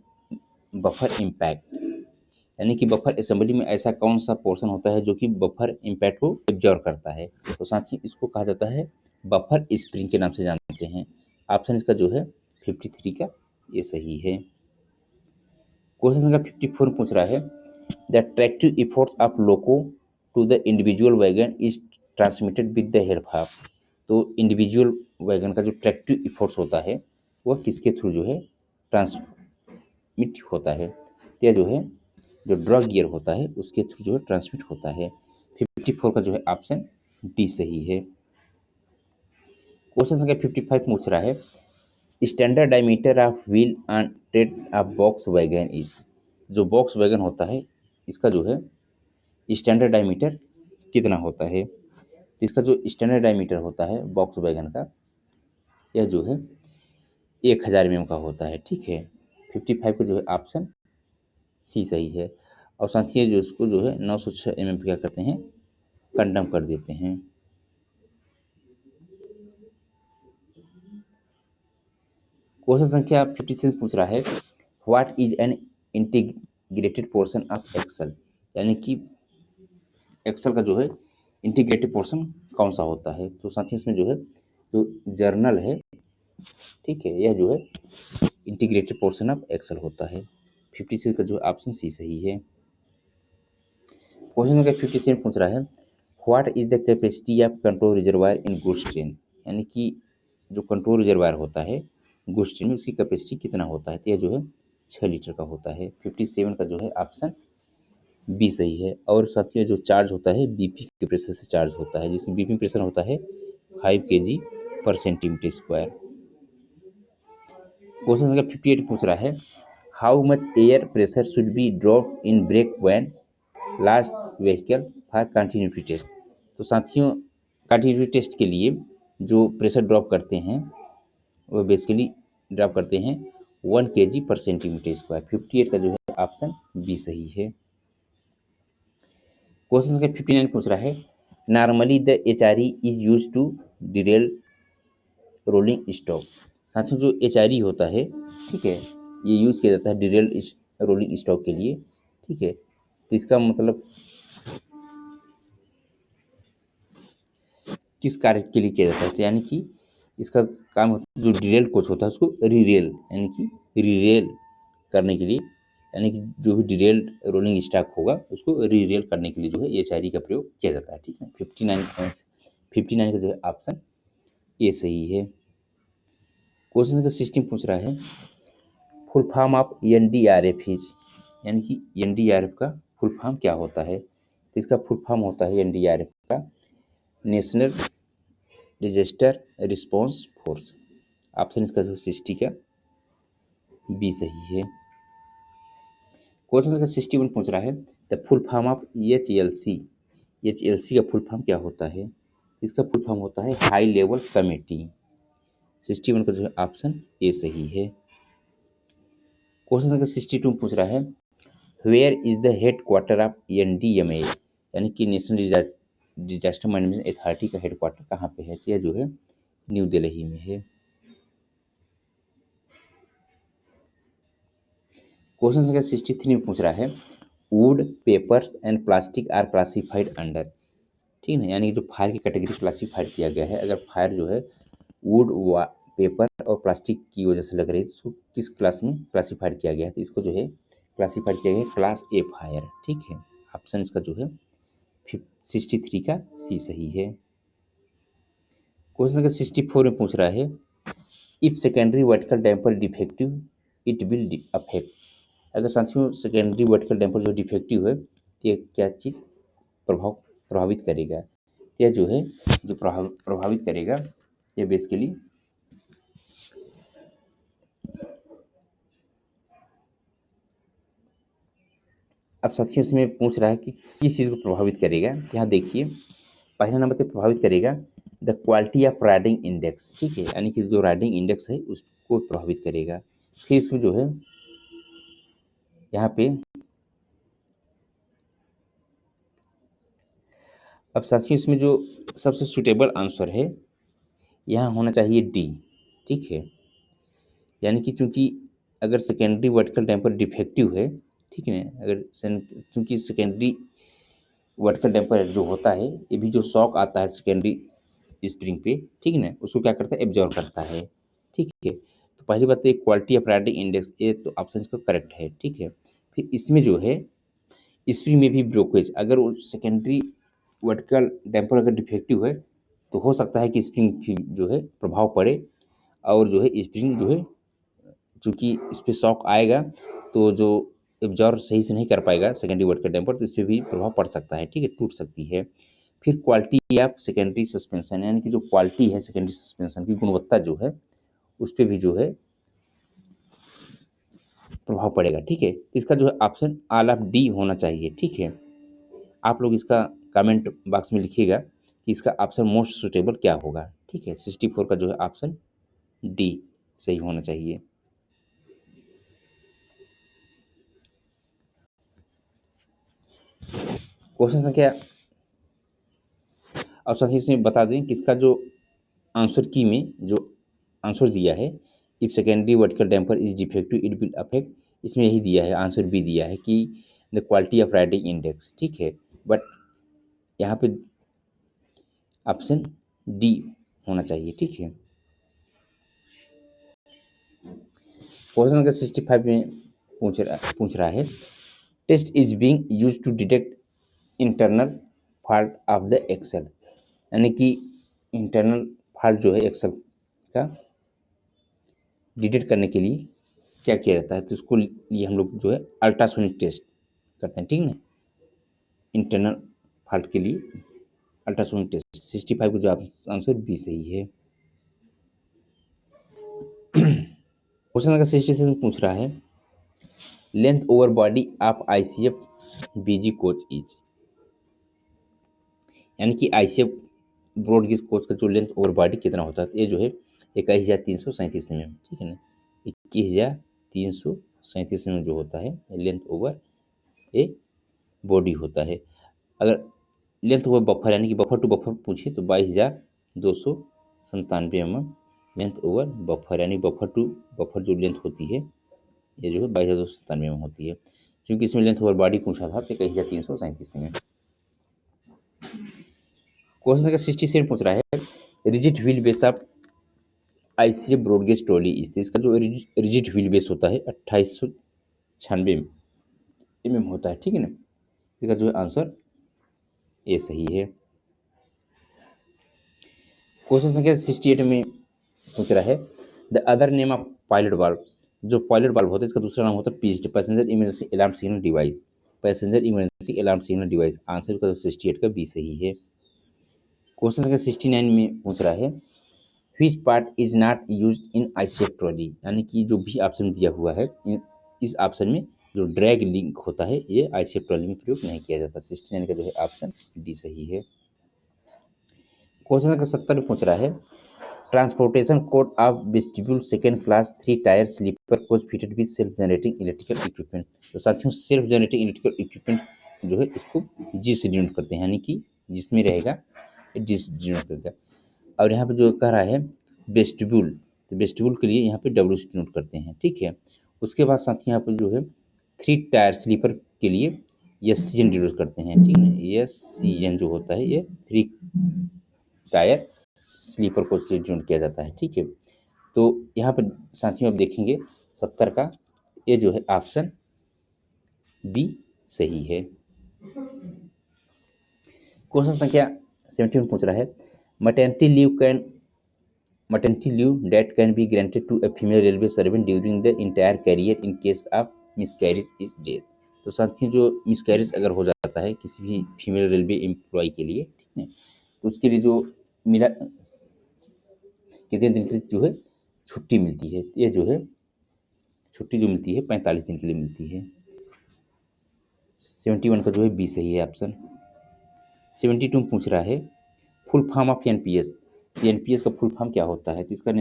buffer impact, यानी कि बफर असेंबली में ऐसा कौन सा पोर्शन होता है जो कि बफर इम्पैक्ट को एब्जॉर्ब करता है? तो साथ ही इसको कहा जाता है बफर स्प्रिंग के नाम से जानते हैं। ऑप्शन इसका जो है 53 का ये सही है। क्वेश्चन नंबर 54 पूछ रहा है, the tractive efforts of loco to the individual wagon is transmitted with the help of. तो इंडिविजुअल वैगन का जो ट्रैक्टिव इफोर्ट्स होता है वह किसके थ्रू जो है ट्रांसमिट होता है? तो यह जो है जो ड्रग गियर होता है उसके थ्रू जो है ट्रांसमिट होता है। 54 का जो है ऑप्शन डी सही है। क्वेश्चन संख्या 55 पूछ रहा है, standard diameter of wheel on Ted of box wagon is. जो बॉक्स वैगन होता है इसका जो है स्टैंडर्ड डायमीटर कितना होता है? तो इसका जो स्टैंडर्ड डायमीटर होता है बॉक्स वैगन का यह जो है 1000 mm का होता है, ठीक है। 55 का जो है ऑप्शन सी सही है। और साथ ही जो इसको जो है 906 mm क्या करते हैं कंडम कर देते हैं। क्वेश्चन संख्या 56 पूछ रहा है, what is an integrated portion of axle, यानी कि एक्सल का जो है इंटीग्रेटेड पोर्शन कौन सा होता है? तो साथ ही इसमें जो है जो जर्नल है, ठीक है, यह जो है इंटीग्रेटेड पोर्शन ऑफ एक्सल होता है। 56 का जो ऑप्शन सी सही है। क्वेश्चन नंबर 57 पूछ रहा है, what is the capacity of control reservoir in goods train, यानी कि जो कंट्रोल रिजर्वायर होता है गुड्स ट्रेन में उसकी कैपेसिटी कितना होता है? तो यह जो है 6 लीटर का होता है। 57 का जो है ऑप्शन बी सही है। और साथ ही जो चार्ज होता है बीपी के प्रेशर से चार्ज होता है, जिसमें बीपी प्रेशर होता है 5 kg पर सेंटीमीटर स्क्वायर। क्वेश्चन संख्या 58 पूछ रहा है, how much air pressure should be drop in brake van last vehicle for continuity test. तो साथियों कंटिन्यूटी टेस्ट के लिए जो प्रेशर ड्रॉप करते हैं वो बेसिकली ड्रॉप करते हैं 1 kg पर सेंटीमीटर स्क्वायर। 58 का जो है ऑप्शन बी सही है। क्वेश्चन संख्या 59 पूछ रहा है, normally the HRE is use to derail rolling stock. साथियों जो HRE होता है, ठीक है, ये यूज़ किया जाता है डिरेल रोलिंग स्टॉक के लिए, ठीक है। तो इसका मतलब किस कार्य के लिए किया जाता है? तो यानी कि इसका काम होता है जो डिरेल कोच होता है उसको रीरेल यानी कि रीरेल करने के लिए यानी कि जो भी डिरेल्ड रोलिंग स्टॉक होगा उसको रीरेल करने के लिए जो है एचआरई का प्रयोग किया जाता है। ठीक है, 59 का जो है ऑप्शन ये सही है। क्वेश्चन का सिस्टम पूछ रहा है full form of NDRF is, यानी कि एनडीआरएफ का फुल फॉर्म क्या होता है। तो इसका फुल फॉर्म होता है एनडीआरएफ का national disaster response force. Option इसका जो 60 का बी सही है। क्वेश्चन का 61 पूछ रहा है the full form of HLC, HLC का फुल फॉर्म क्या होता है। इसका फुल फॉर्म होता है हाई लेवल कमेटी। 61 का जो है ऑप्शन ए सही है। क्वेश्चन नंबर 62 पूछ रहा है where is the head quarter of NDMA, यानी कि नेशनल डिजास्टर मैनेजमेंट अथॉरिटी का हेड क्वार्टर कहाँ पे है। तो यह जो है न्यू दिल्ली में है। क्वेश्चन नंबर 63 में पूछ रहा है wood papers and plastic are classified under, ठीक है, यानी कि जो फायर की कैटेगरी क्लासिफाइड किया गया है, अगर फायर जो है वुड पेपर और प्लास्टिक की वजह से लग रही है तो इसको किस क्लास में क्लासिफाइड किया गया है। तो इसको जो है क्लासिफाइड किया गया है क्लास ए फायर। ठीक है, ऑप्शन इसका जो है 63 का सी सही है। क्वेश्चन नंबर 64 में पूछ रहा है if secondary vertical damper defective it will affect, अगर साथियों सेकेंडरी वर्टिकल डैम्पर जो डिफेक्टिव है तो ये क्या चीज़ प्रभावित करेगा। यह जो है जो प्रभावित करेगा ये बेसिकली अब साथियों से मैं पूछ रहा है कि किस चीज़ को प्रभावित करेगा। यहाँ देखिए पहला नंबर पे प्रभावित करेगा the quality of riding index, ठीक है, यानी कि जो राइडिंग इंडेक्स है उसको प्रभावित करेगा। फिर इसमें जो है यहाँ पे अब साथियों इसमें जो सबसे सुटेबल आंसर है यहाँ होना चाहिए डी। ठीक है, यानी कि चूंकि अगर सेकेंडरी वर्टिकल डैम्पर डिफेक्टिव है, ठीक है, अगर चूंकि सेकेंडरी वर्टिकल डैम्पर जो होता है ये भी जो शॉक आता है सेकेंडरी स्प्रिंग पे, ठीक है ना, उसको क्या करता है एब्जॉर्व करता है। ठीक है, तो पहली बात तो एक क्वालिटी ऑफ राइडिंग इंडेक्स ये तो ऑप्शन इसका करेक्ट है। ठीक है, फिर इसमें जो है स्प्रिंग में भी ब्रोकेज, अगर वो सेकेंडरी वर्टिकल डैम्पर अगर डिफेक्टिव है तो हो सकता है कि स्प्रिंग भी जो है प्रभाव पड़े और जो है स्प्रिंग जो है चूँकि इस पर शॉक आएगा तो जो एब्जॉर्व सही से नहीं कर पाएगा सेकेंडरी वर्टिकल डैम्पर तो इस पर भी प्रभाव पड़ सकता है। ठीक है, टूट सकती है। फिर क्वालिटी ऑफ सेकेंडरी सस्पेंशन, यानी कि जो क्वालिटी है सेकेंडरी सस्पेंशन की गुणवत्ता जो है उस पर भी जो है प्रभाव पड़ेगा। ठीक है, इसका जो है ऑप्शन ऑल ऑफ डी होना चाहिए। ठीक है, आप लोग इसका कमेंट बॉक्स में लिखिएगा कि इसका ऑप्शन मोस्ट सुटेबल क्या होगा। ठीक है, 64 का जो है ऑप्शन डी सही होना चाहिए। क्वेश्चन संख्या और साथ ही इसमें बता दें कि इसका जो आंसर की में जो आंसर दिया है if secondary vertical damper is defective it will affect, इसमें यही दिया है आंसर बी दिया है कि the quality of riding index. ठीक है, बट यहाँ पे ऑप्शन डी होना चाहिए। ठीक है, क्वेश्चन नंबर 65 में पूछ रहा है test is being used to detect internal fault of the axle, यानी कि इंटरनल फॉल्ट जो है एक्सेल का डिटेक्ट करने के लिए क्या किया जाता है। तो उसको लिए हम लोग जो है अल्ट्रासोनिक टेस्ट करते हैं। ठीक है ना, इंटरनल फॉल्ट के लिए अल्ट्रासोनिक टेस्ट। 65 का जो आंसर बी सही है। क्वेश्चन नंबर 66 पूछ रहा है length over body of ICF BG coach is, यानी कि आईसीएफ ब्रॉड गेज कोच का जो लेंथ ओवर बॉडी कितना होता है। तो ये जो है 21,337 mm, ठीक है ना, 21,337 mm जो होता है लेंथ ओवर ए बॉडी होता है। अगर लेंथ ओवर बफर यानी कि बफर टू बफर पूछे तो 22,297 mm लेंथ ओवर बफर, यानी बफर टू बफर जो लेंथ होती है ये जो है 22,297 mm होती है। क्योंकि इसमें लेंथ ओवर बॉडी पूछा था तो 21,337 mm। क्वेश्चन नंबर 67 पूछ रहा है rigid wheel base of ICF broad gauge trolley, इसका जो रिजिड व्हील बेस होता है 2896 होता है, ठीक है ना। इसका जो है आंसर ए सही है। क्वेश्चन संख्या 68 में पूछ रहा है the other name of pilot valve. जो पायलट वाल्व होता है इसका दूसरा नाम होता है PhD, passenger emergency alarm signal device. Passenger emergency alarm signal device, answer का 68 का बी सही है। क्वेश्चन संख्या 69 में पूछ रहा है which part is not use in ICF trolley, यानी कि जो भी ऑप्शन दिया हुआ है इस ऑप्शन में जो ड्रैग लिंक होता है ये आईसीएफ ट्रॉली में प्रयोग नहीं किया जाता। 69 का जो है ऑप्शन डी सही है। क्वेश्चन संख्या 70 में पूछ रहा है transportation code of vestibule second class 3 tier sleeper coach fitted with self generating electrical equipment. तो साथियों सेल्फ जनरेटिंग इलेक्ट्रिकल इक्विपमेंट जो है इसको जी से डिनोट करते हैं, यानी कि जिसमें रहेगा जी से डिनोट करेगा। और यहाँ पे जो कह रहा है वेस्टिब्यूल, तो वेस्टिब्यूल के लिए यहाँ पे डब्ल्यू से डिनोट करते हैं, ठीक है। उसके बाद साथियों यहाँ पे जो है 3 टायर स्लीपर के लिए यस सीजन डिनोट करते हैं, ठीक है। यस सीजन जो होता है ये 3 टायर स्लीपर को से डिनोट किया जाता है, ठीक है। तो यहाँ पर साथियों आप देखेंगे 70 का ये जो है ऑप्शन बी सही है। क्वेश्चन संख्या 70 में पूछ रहा है maternity leave that can be granted to a female railway servant during the entire career in case of miscarriage is death. तो साथियों जो मिसकैरेज अगर हो जाता है किसी भी फीमेल रेलवे एम्प्लॉय के लिए, ठीक है, तो उसके लिए जो मिला कितने दिन की जो है छुट्टी मिलती है, ये जो है छुट्टी जो मिलती है 45 दिन के लिए मिलती है। 71 का जो है बी सही है ऑप्शन। 72 में पूछ रहा है full form of NPS. NPS का फुल फॉर्म क्या होता है, तो इसका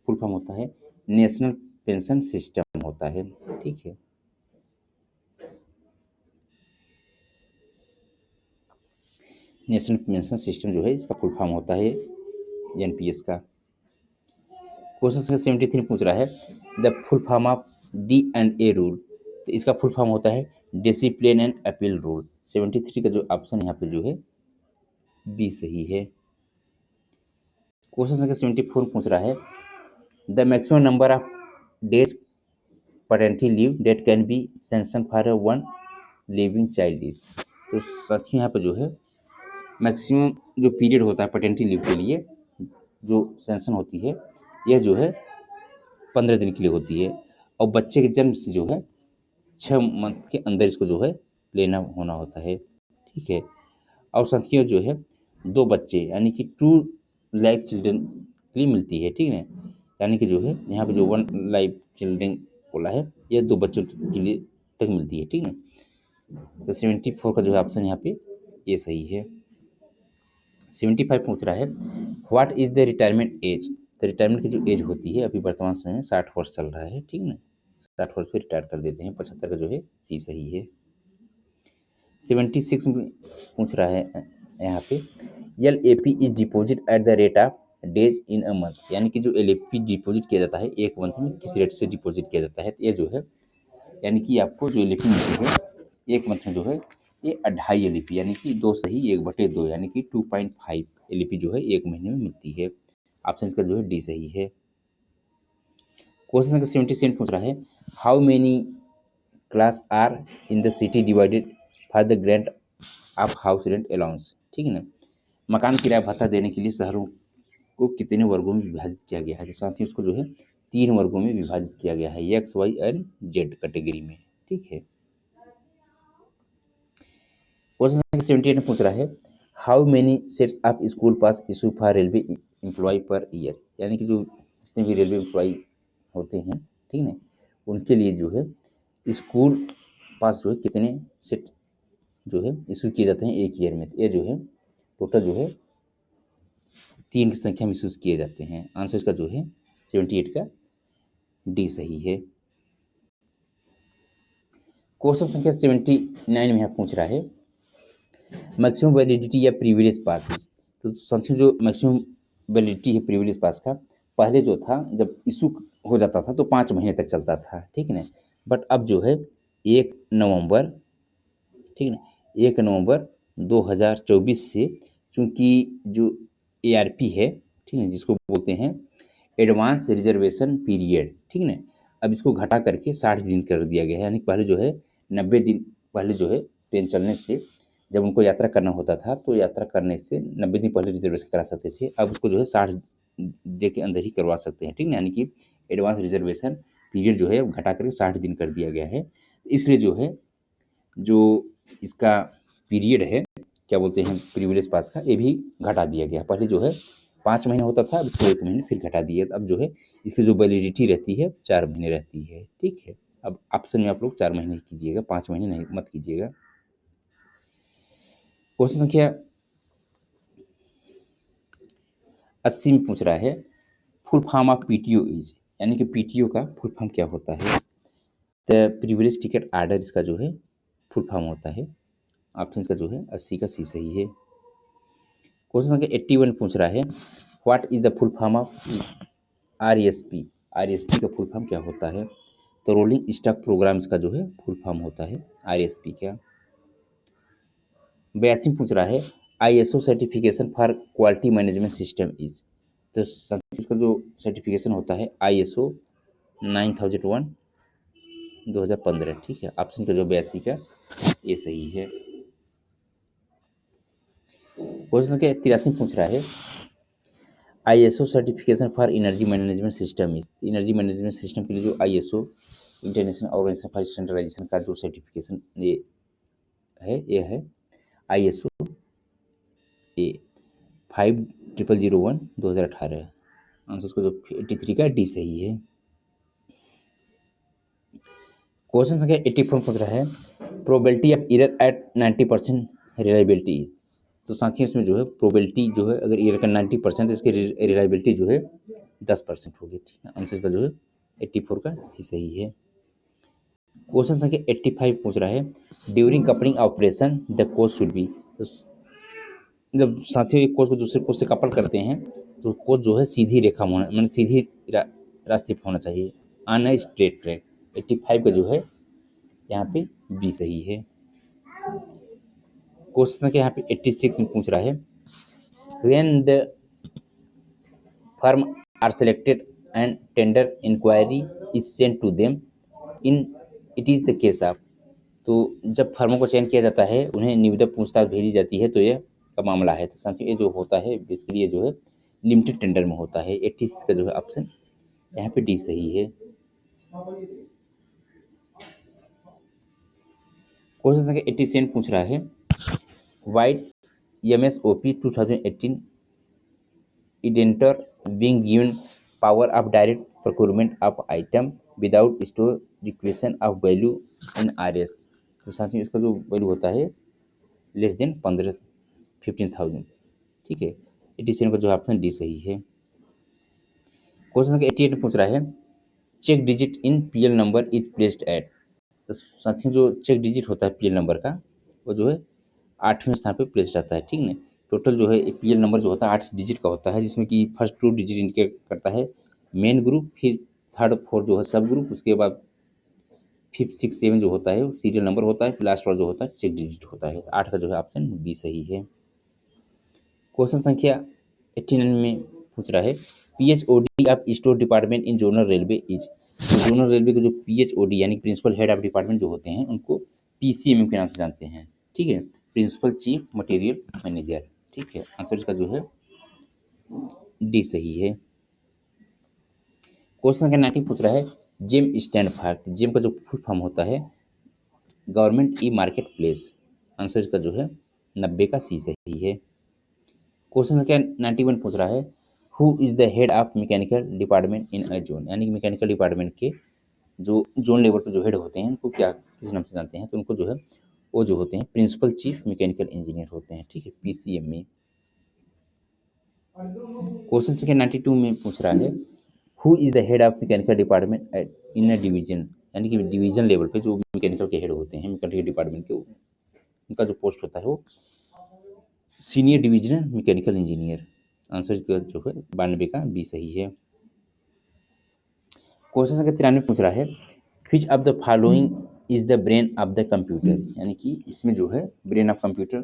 फुल फॉर्म होता है नेशनल पेंशन सिस्टम होता है, ठीक है। नेशनल पेंशन सिस्टम जो है इसका फुल फॉर्म होता है एनपीएस का। क्वेश्चन संख्या 73 पूछ रहा है the full form of D and a rule. तो इसका फुल फॉर्म होता है डिसिप्लिन एंड अपील रूल। 73 का जो ऑप्शन यहाँ पे जो है बी सही है। क्वेश्चन संख्या 74 पूछ रहा है the maximum number of days paternity leave date can be sanction for one living child is. तो साथियों यहाँ पे जो है मैक्सिमम जो पीरियड होता है पैटर्निटी लीव के लिए जो सैंक्शन होती है यह जो है 15 दिन के लिए होती है, और बच्चे के जन्म से जो है 6 मंथ के अंदर इसको जो है लेना होना होता है, ठीक है। और साथियों जो है 2 बच्चे यानी कि 2 लाइफ चिल्ड्रन के लिए मिलती है, ठीक है। यानी कि जो है यहाँ पे जो 1 लाइफ चिल्ड्रन बोला है ये 2 बच्चों के लिए तक मिलती है, ठीक है। तो 74 का जो है ऑप्शन यहाँ पे ये सही है। 75 पूछ रहा है what is the retirement age. तो रिटायरमेंट की जो एज होती है अभी वर्तमान समय में 60 वर्ष चल रहा है, ठीक है ना। 60 वर्ष पे रिटायर कर देते हैं। 75 का जो है सी सही है। 76 में पूछ रहा है यहाँ पे L A P is deposit at the rate of days in a month, यानी कि जो एल ए पी डिपोजिट किया जाता है एक मंथ में किस रेट से डिपोजिट किया जाता है, तो ये जो है यानी कि आपको जो एल ए पी मिलती है एक मंथ में जो है ये 2.5 एल ए पी यानी कि 2 सही 1/2 यानी कि 2.5 एल ए पी जो है एक महीने में मिलती है। ऑप्शन इसका जो है डी सही है। क्वेश्चन संख्या 77 पूछ रहा है how many class are in the city divided for the grant of house rent allowance, ठीक है ना। मकान किराया भत्ता देने के लिए शहरों को कितने वर्गों में विभाजित किया गया है, तो साथ ही उसको जो है 3 वर्गों में विभाजित किया गया है X Y and Z category में, ठीक है। क्वेश्चन संख्या 78 में पूछ रहा है how many sets of school pass issue for railway employ per year, यानी कि जो जितने भी रेलवे एम्प्लॉय होते हैं, ठीक है, उनके लिए जो है स्कूल पास जो है कितने सेट जो है इशू किए जाते हैं एक ईयर में, ये जो है टोटल जो है 3 की संख्या में इशूज किए जाते हैं। आंसर इसका जो है 78 का डी सही है। क्वेश्चन संख्या 79 में पूछ रहा है मैक्सिमम वैलिडिटी या प्रिविलेज पासिस। तो साथियों जो मैक्सिमम वैलिडिटी है प्रिविलेज पास का पहले जो था जब इशू हो जाता था तो 5 महीने तक चलता था, ठीक है ना। बट अब जो है 1 नवंबर, ठीक है ना, 1 नवंबर 2024 से चूँकि जो ARP है, ठीक है, जिसको बोलते हैं एडवांस रिजर्वेशन पीरियड, ठीक है ना, अब इसको घटा करके 60 दिन कर दिया गया है। यानी पहले जो है 90 दिन पहले जो है ट्रेन चलने से जब उनको यात्रा करना होता था तो यात्रा करने से 90 दिन पहले रिजर्वेशन करा सकते थे। अब उसको जो है 60 डे के अंदर ही करवा सकते हैं, ठीक ना? यानी कि एडवांस रिजर्वेशन पीरियड जो है घटा करके 60 दिन कर दिया गया है। इसलिए जो है जो इसका पीरियड है, क्या बोलते हैं, प्रिविलेज पास का, ये भी घटा दिया गया। पहले जो है 5 महीने होता था, अब इसको 1 महीने फिर घटा दिया। अब जो है इसकी जो वैलिडिटी रहती है 4 महीने रहती है, ठीक है। अब ऑप्शन में आप लोग 4 महीने कीजिएगा, 5 महीने नहीं मत कीजिएगा। क्वेश्चन संख्या 80 में पूछ रहा है full form of PTO is, यानी कि पीटीओ का फुल फॉर्म क्या होता है? द प्रिविलेज टिकट ऑर्डर इसका जो है फुल फॉर्म होता है। ऑप्शन का जो है 80 का सी सही है। क्वेश्चन संख्या 81 पूछ रहा है what is the full form of RSP. RSP का फुल फॉर्म क्या होता है? तो रोलिंग स्टॉक प्रोग्राम्स का जो है फुल फॉर्म होता है आरएसपी का। 82 पूछ रहा है ISO certification for quality management system is. तो इसका जो सर्टिफिकेशन होता है आईएसओ 9001 2015, ठीक है। ऑप्शन का जो 82 का ये सही है। क्वेश्चन संख्या 83 पूछ रहा है ISO certification for energy management system is. Energy management system के लिए जो ISO international organization for standardization का जो सर्टिफिकेशन ये है आईएसओ ए 5001 2018। आंसर उसका जो 83 का डी सही है। क्वेश्चन संख्या 84 पूछ रहा है probability of error eight 90% reliability. तो साथियों इसमें जो है प्रोबेबिलिटी जो है अगर एरर का 90% तो इसकी रिलायबिलिटी जो है 10% होगी, ठीक है। आंसर इसका जो है 84 का सी सही है। क्वेश्चन संख्या 85 पूछ रहा है during coupling operation the coach should be. तो जब साथियों एक कोच को दूसरे कोच से कपल करते हैं तो कोच जो है सीधी रेखा में होना, मतलब सीधी रास्ते पर होना चाहिए, ऑन अ स्ट्रेट ट्रैक। 85 का जो है यहाँ पे बी सही है। क्वेश्चन संख्या यहाँ पे 86 में पूछ रहा है when the firm are selected and tender inquiry is sent to them in it is the case of. तो जब फर्मों को चयन किया जाता है उन्हें निविदा पूछताछ भेजी जाती है तो यह का मामला है। तो साथियों ये जो होता है बेसिकली ये जो है लिमिटेड टेंडर में होता है। 86 का जो है ऑप्शन यहाँ पे डी सही है। क्वेश्चन संख्या 87 पूछ रहा है white MSOP 2018 इडेंटर being given power of direct procurement of item without store declaration of value in RS। तो साथियों इसका जो वैल्यू होता है लेस देन 15,000, ठीक है। 87 का जो ऑप्शन डी सही है। क्वेश्चन संख्या 88 में पूछ रहा है check digit in PL number is placed at. तो साथियों जो चेक डिजिट होता है PL नंबर का वो जो है 8वें स्थान पे प्लेस रहता है, ठीक ना। टोटल जो है PL नंबर जो होता है 8 डिजिट का होता है, जिसमें कि फर्स्ट 2 डिजिट इंडिकेट करता है मेन ग्रुप, फिर थर्ड 4 जो है सब ग्रुप, उसके बाद 5 6 7 जो होता है वो सीरियल नंबर होता है, फिर लास्ट वाला जो होता है चेक डिजिट होता है। 8 का जो है ऑप्शन बी सही है। क्वेश्चन संख्या 89 में पूछ रहा है PHOD of store department in zonal railway is. Zonal railway के जो PHOD यानी प्रिंसिपल हेड ऑफ डिपार्टमेंट जो होते हैं उनको PCM के नाम से जानते हैं, ठीक है। प्रिंसिपल चीफ मटेरियल मैनेजर, ठीक है। आंसर इसका जो है डी सही है। क्वेश्चन संख्या 90 पूछ रहा है जेम स्टैंड फॉर। जेम का जो फुल फॉर्म होता है government e market place. Answer इसका जो है 90 का सी सही है। क्वेश्चन संख्या 91 पूछ रहा है who is the head of mechanical department in a zone. यानी कि मैकेनिकल डिपार्टमेंट के जो जोन लेवल पर जो हेड होते हैं उनको क्या किस नाम से जानते हैं? तो उनको जो है वो जो होते हैं प्रिंसिपल चीफ मैकेनिकल इंजीनियर होते हैं, ठीक है, PCM में। क्वेश्चन संख्या 92 में पूछ रहा है who is the head of mechanical department in a division. यानी कि डिवीजन लेवल पे जो मैकेनिकल के हेड होते हैं मैकेनिकल डिपार्टमेंट के, उनका जो पोस्ट होता है वो senior divisional mechanical engineer. Answer इसका जो है 92 का बी सही है। क्वेश्चन संख्या 93 पूछ रहा है which of the following is the brain of the computer. यानी कि इसमें जो है ब्रेन ऑफ कंप्यूटर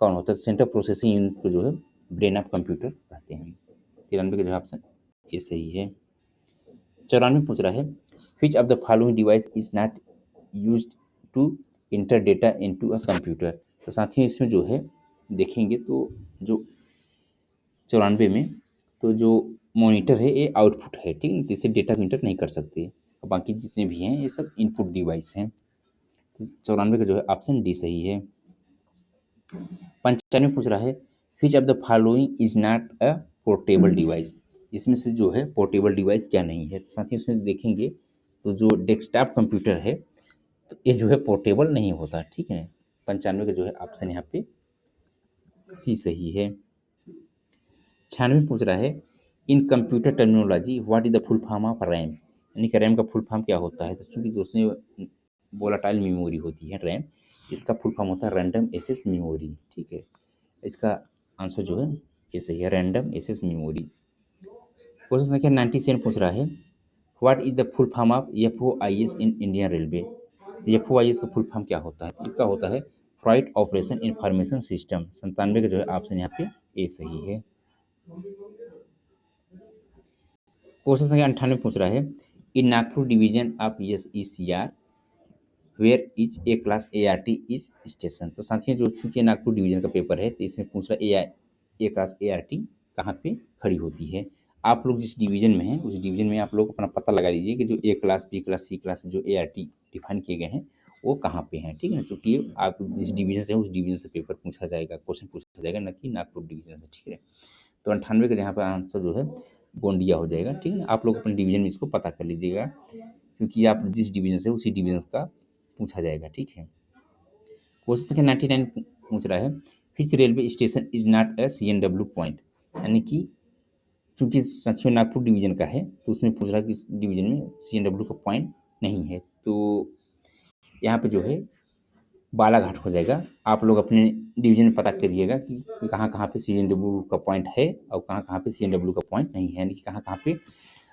कौन होता है? सेंट्रल प्रोसेसिंग यूनिट को जो है ब्रेन ऑफ कंप्यूटर कहते हैं। 93 का जो ऑप्शन ये सही है। 94 पूछ रहा है which of the following device is not use to enter data into a computer. तो साथियों इसमें जो है देखेंगे तो जो 94 में तो जो मॉनिटर है ये आउटपुट है, ठीक है, जिससे डेटा को इंटर नहीं कर सकते। और बाकी जितने भी हैं ये सब इनपुट डिवाइस हैं। तो 94 का जो है ऑप्शन डी सही है। 95 पूछ रहा है which of the following is not a portable device. इसमें से जो है पोर्टेबल डिवाइस क्या नहीं है। तो साथियों इसमें देखेंगे तो जो डेस्कटॉप कंप्यूटर है तो ये जो है पोर्टेबल नहीं होता, ठीक है। 95 का जो है ऑप्शन यहाँ पे सी सही है। 96 पूछ रहा है इन computer terminology what is the full form of RAM, यानी कि रैम का फुल फॉर्म क्या होता है। तो चूंकि उसमें वोलाटाइल मेमोरी होती है रैम, इसका फुल फॉर्म होता है रैंडम एक्सेस मेमोरी, ठीक है। इसका आंसर जो है ये सही है, रैंडम एक्सेस मेमोरी। क्वेश्चन संख्या 97 पूछ रहा है what is the full form of FOIS in Indian railway. तो FOIS का फुल फॉर्म क्या होता है। तो इसका होता है फ्लाइट ऑपरेशन इंफॉर्मेशन सिस्टम। 97 का जो है ऑप्शन यहाँ पे ए सही है। क्वेश्चन संख्या 98 पूछ रहा है in Nagpur division of SECR where is A class ART is station. तो साथियों जो चूंकि नागपुर डिवीजन का पेपर है तो इसमें पूछ रहा है ए क्लास ART कहाँ पे खड़ी होती है। आप लोग जिस डिवीजन में हैं उस डिवीजन में आप लोग अपना पता लगा लीजिए कि जो A class B class C class जो ART डिफाइन किए गए हैं वो कहाँ पे हैं, ठीक है ना। चूंकि आप जिस डिवीजन से हैं उस डिवीजन से पेपर पूछा जाएगा, क्वेश्चन पूछा जाएगा, न कि नागपुर डिवीजन से, ठीक है। तो 98 का यहाँ पर आंसर जो है गोंडिया हो जाएगा, ठीक है ना। आप लोग अपने डिवीजन में इसको पता कर लीजिएगा क्योंकि आप जिस डिवीजन से उसी डिवीजन का पूछा जाएगा, ठीक है। क्वेश्चन संख्या 99 पूछ रहा है विच railway station is not a CNW point, यानी कि क्योंकि साथियों नागपुर डिवीजन का है तो उसमें पूछ रहा है कि इस डिवीजन में CNW का पॉइंट नहीं है। तो यहाँ पे जो है बालाघाट हो जाएगा। आप लोग अपने डिवीजन में पता करिएगा कि कहाँ कहाँ पे CNW का पॉइंट है और कहाँ कहाँ पे CNW का पॉइंट नहीं है, यानी कि कहाँ कहाँ पे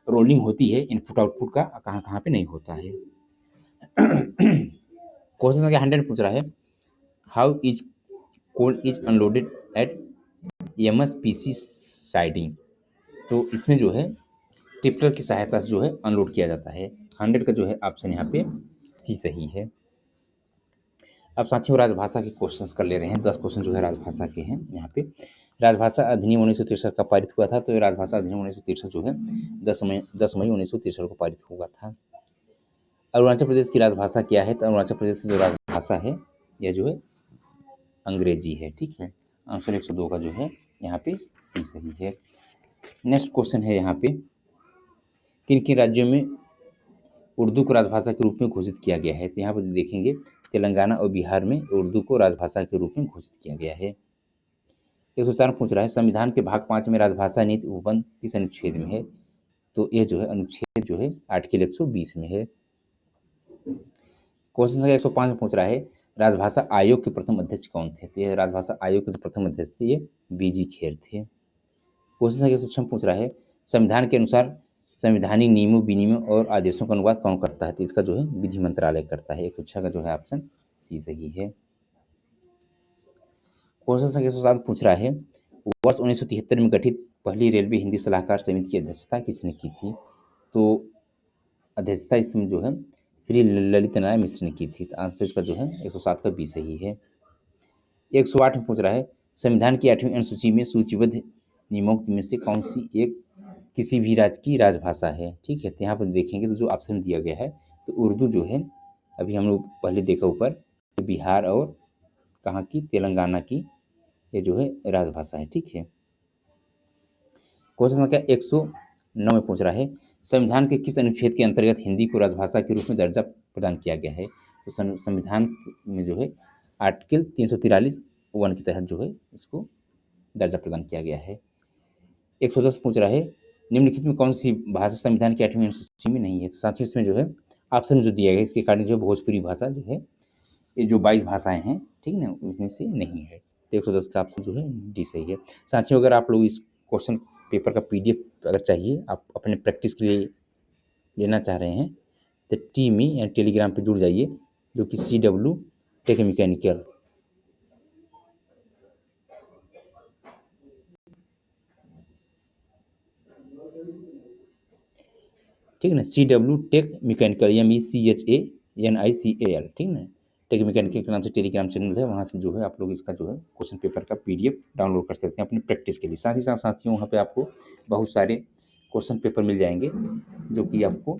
रोलिंग होती है इनपुट आउटपुट का, कहाँ कहाँ पे नहीं होता है। क्वेश्चन संख्या 100 पूछ रहा है how is coal is unloaded at MSPC siding. तो इसमें जो है टिप्टर की सहायता से जो है अनलोड किया जाता है। 100 का जो है ऑप्शन यहाँ पे सी सही है। अब साथियों राजभाषा के क्वेश्चंस कर ले रहे हैं। 10 क्वेश्चन जो है राजभाषा के हैं। यहाँ पे राजभाषा अधिनियम 1963 का पारित हुआ था। तो ये राजभाषा अधिनियम 1963 जो है 10 मई 1963 को पारित हुआ था। अरुणाचल प्रदेश की राजभाषा क्या है। तो अरुणाचल प्रदेश की जो राजभाषा है यह जो है अंग्रेजी है, ठीक है। आंसर 102 का जो है यहाँ पे सी सही है। नेक्स्ट क्वेश्चन है यहाँ पे किन किन राज्यों में उर्दू को राजभाषा के रूप में घोषित किया गया है। तो यहाँ पर देखेंगे तेलंगाना और बिहार में उर्दू को राजभाषा के रूप में घोषित किया गया है। 104 पूछ रहा है संविधान के भाग 5 में राजभाषा नीति उपबंध किस अनुच्छेद में है। तो यह जो है अनुच्छेद जो है आर्टिकल 120 में है। क्वेश्चन संख्या 105 में पूछ रहा है राजभाषा आयोग के प्रथम अध्यक्ष कौन थे। तो यह राजभाषा आयोग के जो प्रथम अध्यक्ष थे ये BG खेर थे। क्वेश्चन संख्या 106 पूछ रहा है संविधान के अनुसार संवैधानिक नियमों विनियमों और आदेशों का अनुवाद कौन करता है। तो इसका जो है विधि मंत्रालय करता है। 106 का जो है ऑप्शन सी सही है। क्वेश्चन संख्या 107 पूछ रहा है वर्ष 1973 में गठित पहली रेलवे हिंदी सलाहकार समिति की अध्यक्षता किसने की थी। तो अध्यक्षता इसमें जो है श्री ललित नारायण मिश्र ने की थी। तो आंसर इसका जो है 107 का बी सही है। 108 में पूछ रहा है संविधान की 8वीं अनुसूची में सूचीबद्ध निम्नोक्त में से कौन सी एक किसी भी राज्य की राजभाषा है, ठीक है। तो यहाँ पर देखेंगे तो जो ऑप्शन दिया गया है तो उर्दू जो है अभी हम लोग पहले देखा ऊपर बिहार और कहाँ की तेलंगाना की ये जो है राजभाषा है, ठीक है। क्वेश्चन संख्या 109 में पूछ रहा है संविधान के किस अनुच्छेद के अंतर्गत हिंदी को राजभाषा के रूप में दर्जा प्रदान किया गया है। तो संविधान में जो है आर्टिकल 343(1) के तहत जो है इसको दर्जा प्रदान किया गया है। 110 पूछ रहा है निम्नलिखित में कौन सी भाषा संविधान की 8वीं अनुसूची में नहीं है। तो साथियों इसमें जो है ऑप्शन जो दिया गया इसके कारण जो भोजपुरी भाषा जो है ये जो 22 भाषाएं हैं, ठीक है ना, उसमें से नहीं है। तो 110 का ऑप्शन जो है डी सही है। साथियों अगर आप लोग इस क्वेश्चन पेपर का PDF अगर चाहिए आप अपने प्रैक्टिस के लिए लेना चाह रहे हैं तो टी में या टेलीग्राम पे जुड़ जाइए जो कि CW टेक मैकेनिकल, ठीक है ना, CW टेक मैकेनिकल MECHANICAL, ठीक है ना। टेक मैकेनिकल के नाम से टेलीग्राम चैनल है, वहाँ से जो है आप लोग इसका जो है क्वेश्चन पेपर का PDF डाउनलोड कर सकते हैं अपनी प्रैक्टिस के लिए। साथ ही साथ साथियों वहाँ पे आपको बहुत सारे क्वेश्चन पेपर मिल जाएंगे जो कि आपको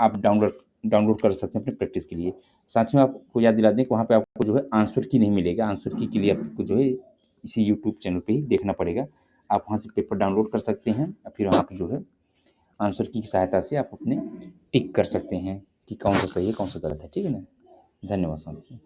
आप डाउनलोड कर सकते हैं अपनी प्रैक्टिस के लिए। साथियों आपको याद दिला दें कि वहाँ पे आपको जो है आंसर की नहीं मिलेगा, आंसर की के लिए आपको जो है इसी यूट्यूब चैनल पे ही देखना पड़ेगा। आप वहाँ से पेपर डाउनलोड कर सकते हैं और फिर वहाँ पे जो है आंसर की सहायता से आप अपने टिक कर सकते हैं कि कौन सा सही है कौन सा गलत है। ठीक है ना, धन्यवाद साथियों।